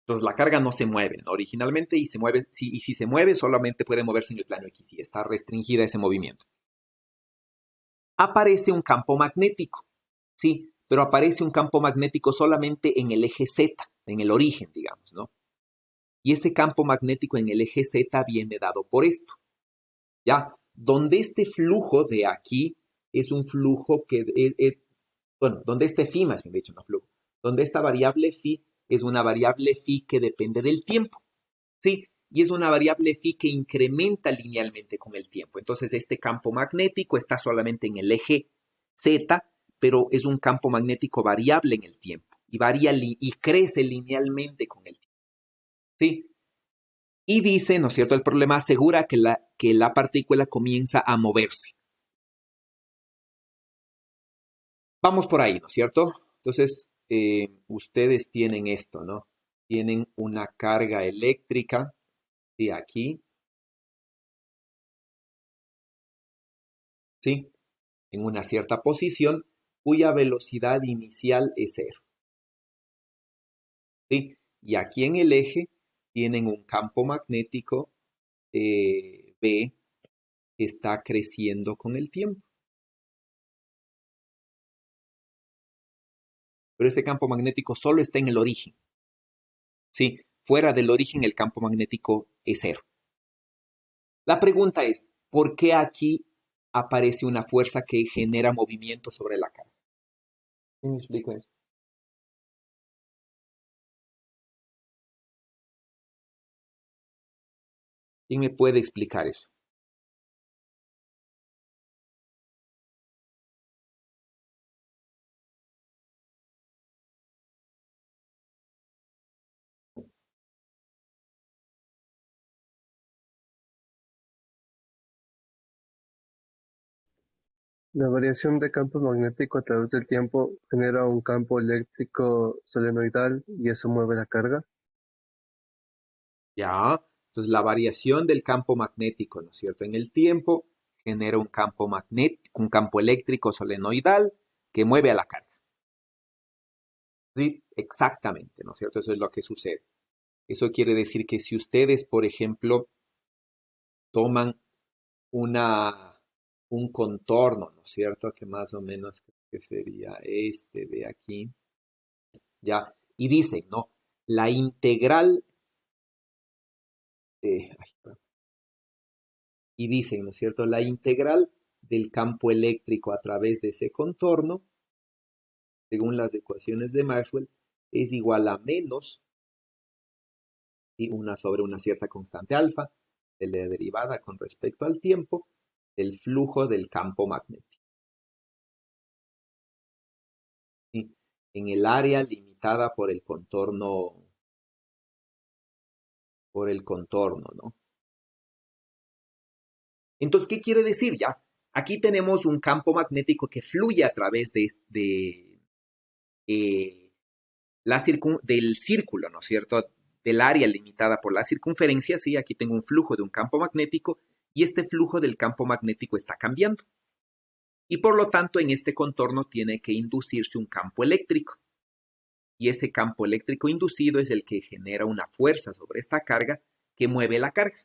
Entonces la carga no se mueve, ¿no? Originalmente y se mueve, sí, y si se mueve solamente puede moverse en el plano XY, está restringida ese movimiento. Aparece un campo magnético, sí, pero aparece un campo magnético solamente en el eje Z, en el origen, digamos, ¿no? Y ese campo magnético en el eje Z viene dado por esto, ¿ya? Donde este flujo de aquí es un flujo que, bueno, donde este phi, más bien dicho, no flujo, donde esta variable phi es una variable phi que depende del tiempo, ¿sí? Y es una variable phi que incrementa linealmente con el tiempo. Entonces, este campo magnético está solamente en el eje Z, pero es un campo magnético variable en el tiempo y varía y crece linealmente con el tiempo, ¿sí? Y dice, ¿no es cierto? El problema asegura que la partícula comienza a moverse. Vamos por ahí, ¿no es cierto? Entonces, ustedes tienen esto, ¿no? Tienen una carga eléctrica de aquí, ¿sí? En una cierta posición cuya velocidad inicial es cero, ¿sí? Y aquí en el eje tienen un campo magnético B que está creciendo con el tiempo. pero este campo magnético solo está en el origen. Sí, fuera del origen el campo magnético es cero. La pregunta es, ¿por qué aquí aparece una fuerza que genera movimiento sobre la carga? ¿Quién me explica eso? ¿Quién me puede explicar eso? La variación de campo magnético a través del tiempo genera un campo eléctrico solenoidal y eso mueve la carga. Ya, entonces la variación del campo magnético, ¿no es cierto? En el tiempo genera un campo magnético, un campo eléctrico solenoidal que mueve a la carga. Sí, exactamente, ¿no es cierto? Eso es lo que sucede. Eso quiere decir que si ustedes, por ejemplo, toman un contorno, ¿no es cierto? Que más o menos creo que sería este de aquí, ¿ya? Y dicen, ¿no? La integral, y dicen, ¿no es cierto? La integral del campo eléctrico a través de ese contorno, según las ecuaciones de Maxwell, es igual a menos y una sobre una cierta constante alfa de la derivada con respecto al tiempo del flujo del campo magnético. ¿Sí? En el área limitada por el contorno, ¿no? Entonces, ¿qué quiere decir ya? Aquí tenemos un campo magnético que fluye a través eh, del círculo, ¿no es cierto? Del área limitada por la circunferencia, sí, aquí tengo un flujo de un campo magnético y este flujo del campo magnético está cambiando. Y por lo tanto, en este contorno tiene que inducirse un campo eléctrico. Y ese campo eléctrico inducido es el que genera una fuerza sobre esta carga que mueve la carga.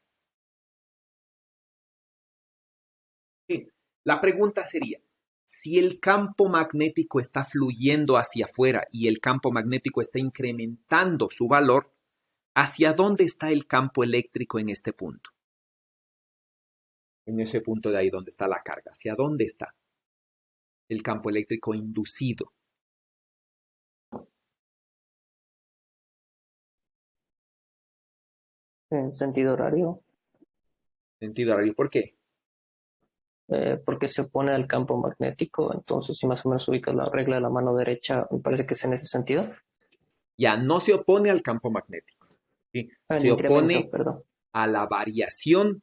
Sí. La pregunta sería, si el campo magnético está fluyendo hacia afuera y el campo magnético está incrementando su valor, ¿hacia dónde está el campo eléctrico en este punto? En ese punto de ahí donde está la carga. ¿Hacia dónde está el campo eléctrico inducido? En sentido horario, Sentido horario. ¿Por qué? porque se opone al campo magnético, entonces si más o menos ubicas la regla de la mano derecha, me parece que es en ese sentido. Ya no se opone al campo magnético. ¿Sí? El Se incremento, opone perdón. a la variación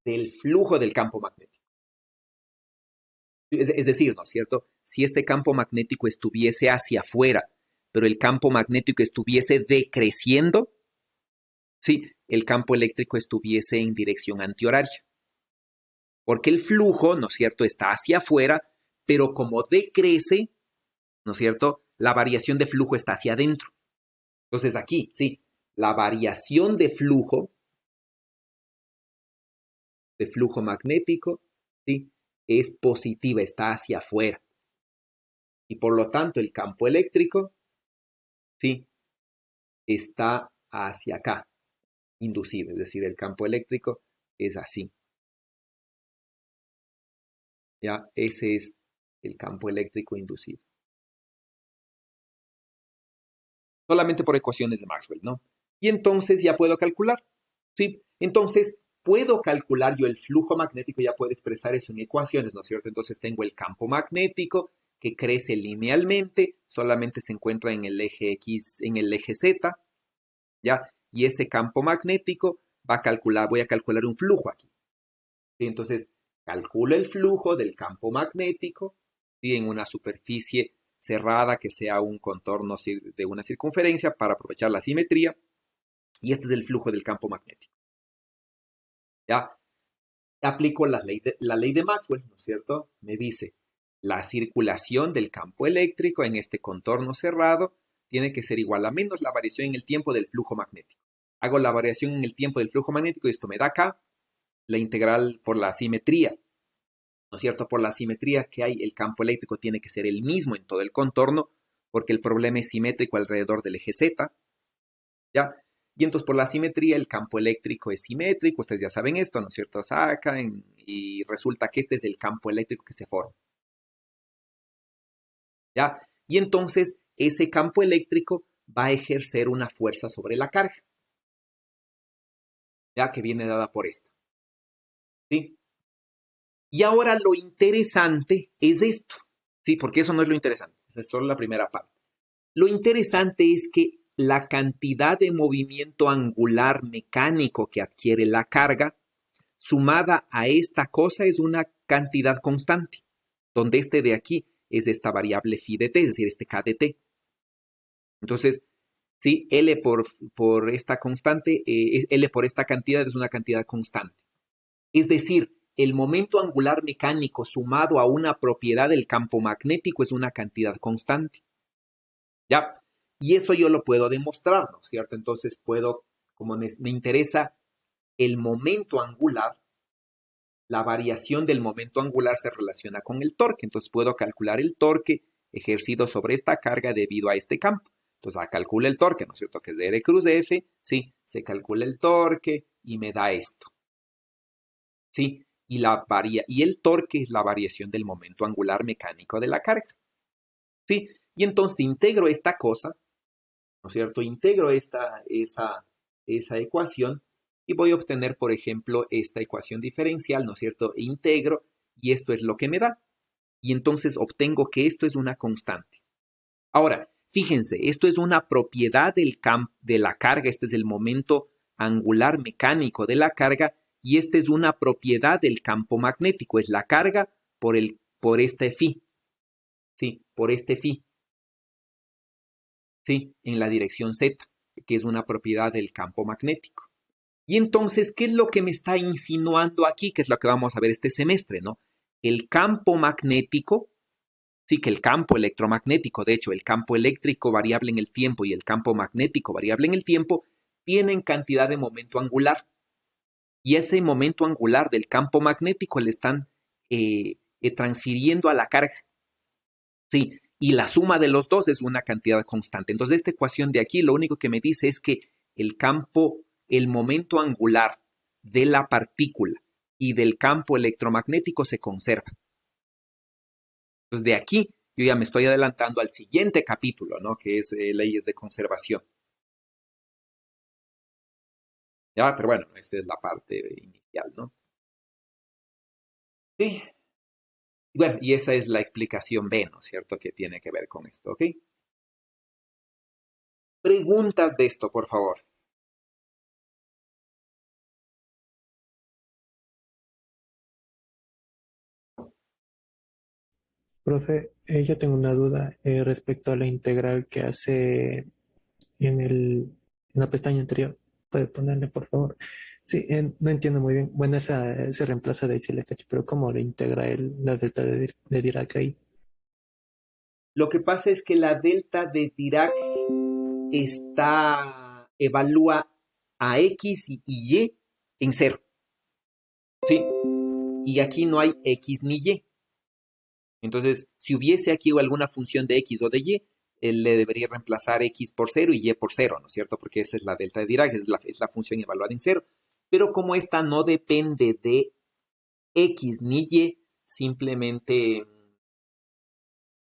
del flujo del campo magnético. Es decir, ¿no es cierto? Si este campo magnético estuviese hacia afuera, pero el campo magnético estuviese decreciendo, sí, el campo eléctrico estuviese en dirección antihoraria. Porque el flujo, ¿no es cierto?, está hacia afuera, pero como decrece, ¿no es cierto?, la variación de flujo está hacia adentro. Entonces aquí, sí, la variación de flujo magnético, sí, es positiva, está hacia afuera. Y por lo tanto el campo eléctrico, sí, está hacia acá, inducido. Es decir, el campo eléctrico es así. Ya, ese es el campo eléctrico inducido. Solamente por ecuaciones de Maxwell, ¿no? Y entonces ya puedo calcular, ¿sí? Entonces puedo calcular yo el flujo magnético, ya puedo expresar eso en ecuaciones, ¿no es cierto? Entonces tengo el campo magnético que crece linealmente, solamente se encuentra en el eje X, en el eje Z, ¿ya? Y ese campo magnético voy a calcular un flujo aquí. ¿Sí? Entonces calculo el flujo del campo magnético, ¿sí? En una superficie cerrada que sea un contorno de una circunferencia para aprovechar la simetría. Y este es el flujo del campo magnético. ¿Ya? Aplico la ley de Maxwell, ¿no es cierto? Me dice, la circulación del campo eléctrico en este contorno cerrado tiene que ser igual a menos la variación en el tiempo del flujo magnético. Hago la variación en el tiempo del flujo magnético y esto me da acá la integral por la simetría. ¿No es cierto? Por la simetría que hay, el campo eléctrico tiene que ser el mismo en todo el contorno, porque el problema es simétrico alrededor del eje Z, ¿ya? Y entonces por la simetría el campo eléctrico es simétrico, ustedes ya saben esto, ¿no es cierto? Sacan y resulta que este es el campo eléctrico que se forma, ¿ya? Y entonces ese campo eléctrico va a ejercer una fuerza sobre la carga, ¿ya? Que viene dada por esto, ¿sí? Y ahora lo interesante es esto, ¿sí? Porque eso no es lo interesante, esa es solo la primera parte. Lo interesante es que la cantidad de movimiento angular mecánico que adquiere la carga, sumada a esta cosa, es una cantidad constante, donde este de aquí es esta variable phi de t, es decir, este k de t. Entonces, sí, L por esta constante, L por esta cantidad es una cantidad constante. Es decir, el momento angular mecánico sumado a una propiedad del campo magnético es una cantidad constante. ¿Ya? Y eso yo lo puedo demostrar, ¿no es cierto? Entonces puedo, como me interesa el momento angular, la variación del momento angular se relaciona con el torque. Entonces puedo calcular el torque ejercido sobre esta carga debido a este campo. Entonces calcula el torque, ¿no es cierto? Que es de R cruz F, sí, se calcula el torque y me da esto. ¿Sí? Y el torque es la variación del momento angular mecánico de la carga. ¿Sí? Y entonces integro esta cosa, ¿no es cierto? Integro esa ecuación y voy a obtener, por ejemplo, esta ecuación diferencial, ¿no es cierto? Integro y esto es lo que me da. Y entonces obtengo que esto es una constante. Ahora, fíjense, esto es una propiedad de la carga, este es el momento angular mecánico de la carga y esta es una propiedad del campo magnético, es la carga por este phi, ¿sí? Por este phi, ¿sí? En la dirección Z, que es una propiedad del campo magnético. Y entonces, ¿qué es lo que me está insinuando aquí? Que es lo que vamos a ver este semestre, ¿no? El campo magnético, sí, que el campo electromagnético, de hecho, el campo eléctrico variable en el tiempo y el campo magnético variable en el tiempo, tienen cantidad de momento angular. Y ese momento angular del campo magnético le están transfiriendo a la carga. Sí, y la suma de los dos es una cantidad constante. Entonces, esta ecuación de aquí lo único que me dice es que el momento angular de la partícula y del campo electromagnético se conserva. Entonces, de aquí yo ya me estoy adelantando al siguiente capítulo, ¿no? Que es leyes de conservación. Ya, pero bueno, esa es la parte inicial, ¿no? Sí. Bueno, y esa es la explicación B, ¿no es cierto? Que tiene que ver con esto, ¿ok? Preguntas de esto, por favor. Profe, yo tengo una duda respecto a la integral que hace en la pestaña anterior. ¿Puede ponerle, por favor? Sí, no entiendo muy bien. Bueno, esa se reemplaza de ahí, sí le cacho, pero ¿cómo le integra la delta de Dirac ahí? Lo que pasa es que la delta de Dirac evalúa a X y Y en cero, ¿sí? Y aquí no hay X ni Y. Entonces, si hubiese aquí alguna función de X o de Y, él le debería reemplazar X por cero y Y por cero, ¿no es cierto? Porque esa es la delta de Dirac, es la función evaluada en cero. Pero como esta no depende de X ni Y, simplemente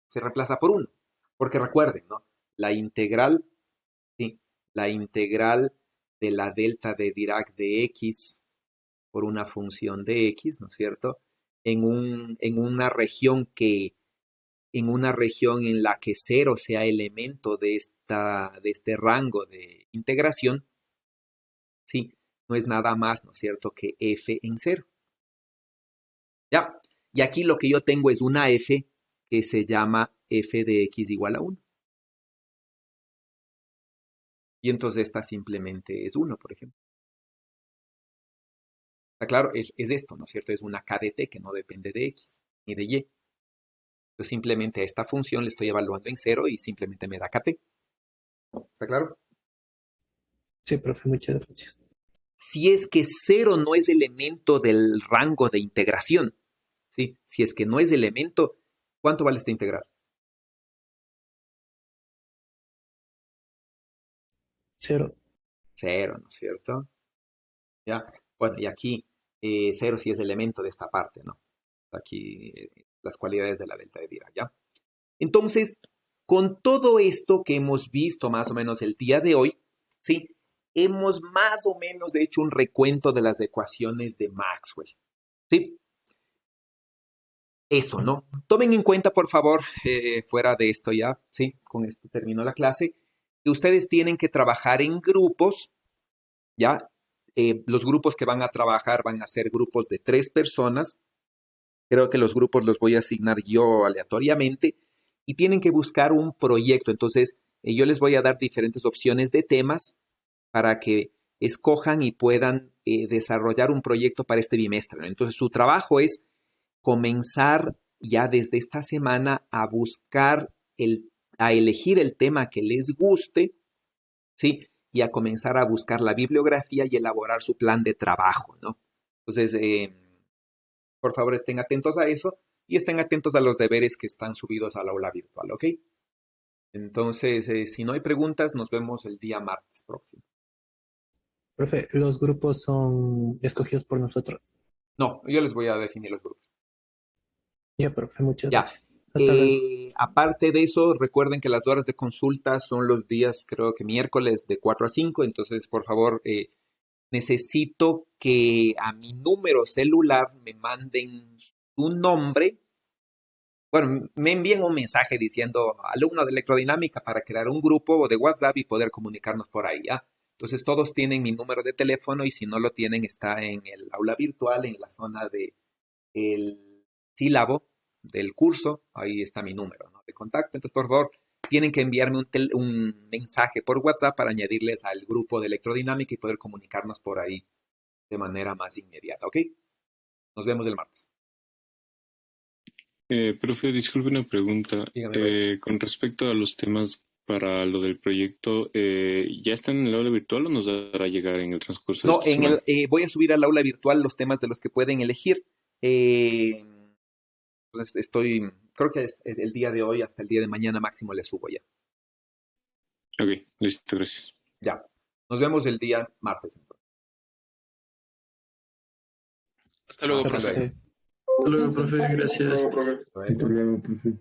se reemplaza por 1. Porque recuerden, ¿no? La integral, sí, la integral de la delta de Dirac de X por una función de X, ¿no es cierto? En una región en la que cero sea elemento de este rango de integración, sí, no es nada más, ¿no es cierto?, que f en cero. ¿Ya? Y aquí lo que yo tengo es una f que se llama f de x igual a 1. Y entonces esta simplemente es 1, por ejemplo. ¿Está claro? Es esto, ¿no es cierto? Es una k de t que no depende de x ni de y. Yo simplemente a esta función le estoy evaluando en cero y simplemente me da kt. ¿Está claro? Sí, profe, muchas gracias. Si es que cero no es elemento del rango de integración, ¿sí? Si es que no es elemento, ¿cuánto vale esta integral? 0. 0, ¿no es cierto? ¿Ya? Bueno, y aquí 0 sí es elemento de esta parte, ¿no? Aquí las cualidades de la delta de Dirac, ¿ya? Entonces, con todo esto que hemos visto más o menos el día de hoy, ¿sí? Hemos más o menos hecho un recuento de las ecuaciones de Maxwell, ¿sí? Eso, ¿no? Tomen en cuenta, por favor, fuera de esto ya, ¿sí? Con esto termino la clase, que ustedes tienen que trabajar en grupos, ¿ya? Los grupos que van a trabajar van a ser grupos de 3 personas. Creo que los grupos los voy a asignar yo aleatoriamente y tienen que buscar un proyecto. Entonces, yo les voy a dar diferentes opciones de temas para que escojan y puedan desarrollar un proyecto para este bimestre, ¿no? Entonces, su trabajo es comenzar ya desde esta semana a buscar a elegir el tema que les guste, ¿sí? Y a comenzar a buscar la bibliografía y elaborar su plan de trabajo, ¿no? Entonces, por favor, estén atentos a eso y estén atentos a los deberes que están subidos al aula virtual, ¿ok? Entonces, si no hay preguntas, nos vemos el día martes próximo. Profe, los grupos son escogidos por nosotros. No, yo les voy a definir los grupos. Ya, profe, muchas Ya. gracias. Hasta luego. Aparte de eso, recuerden que las horas de consulta son los días, creo que miércoles de 4 a 5. Entonces, por favor, necesito que a mi número celular me manden su nombre. Bueno, me envíen un mensaje diciendo alumno de electrodinámica para crear un grupo de WhatsApp y poder comunicarnos por ahí, ¿ya? Entonces todos tienen mi número de teléfono y si no lo tienen está en el aula virtual, en la zona de el sílabo del curso, ahí está mi número, ¿no?, de contacto. Entonces, por favor, tienen que enviarme un mensaje por WhatsApp para añadirles al grupo de electrodinámica y poder comunicarnos por ahí de manera más inmediata, ¿ok? Nos vemos el martes. Profe, disculpe una pregunta. Dígame, Brian. Con respecto a los temas para lo del proyecto, ¿ya están en el aula virtual o nos dará llegar en el transcurso de No, esta semana? voy a subir al aula virtual los temas de los que pueden elegir. Entonces creo que es el día de hoy hasta el día de mañana máximo le subo ya. Ok, listo, gracias. Ya. Nos vemos el día martes entonces. Hasta luego, Hasta profe. luego. Profe. Hasta luego, profe, gracias. Luego, profe. Hasta luego. Hasta luego, profe.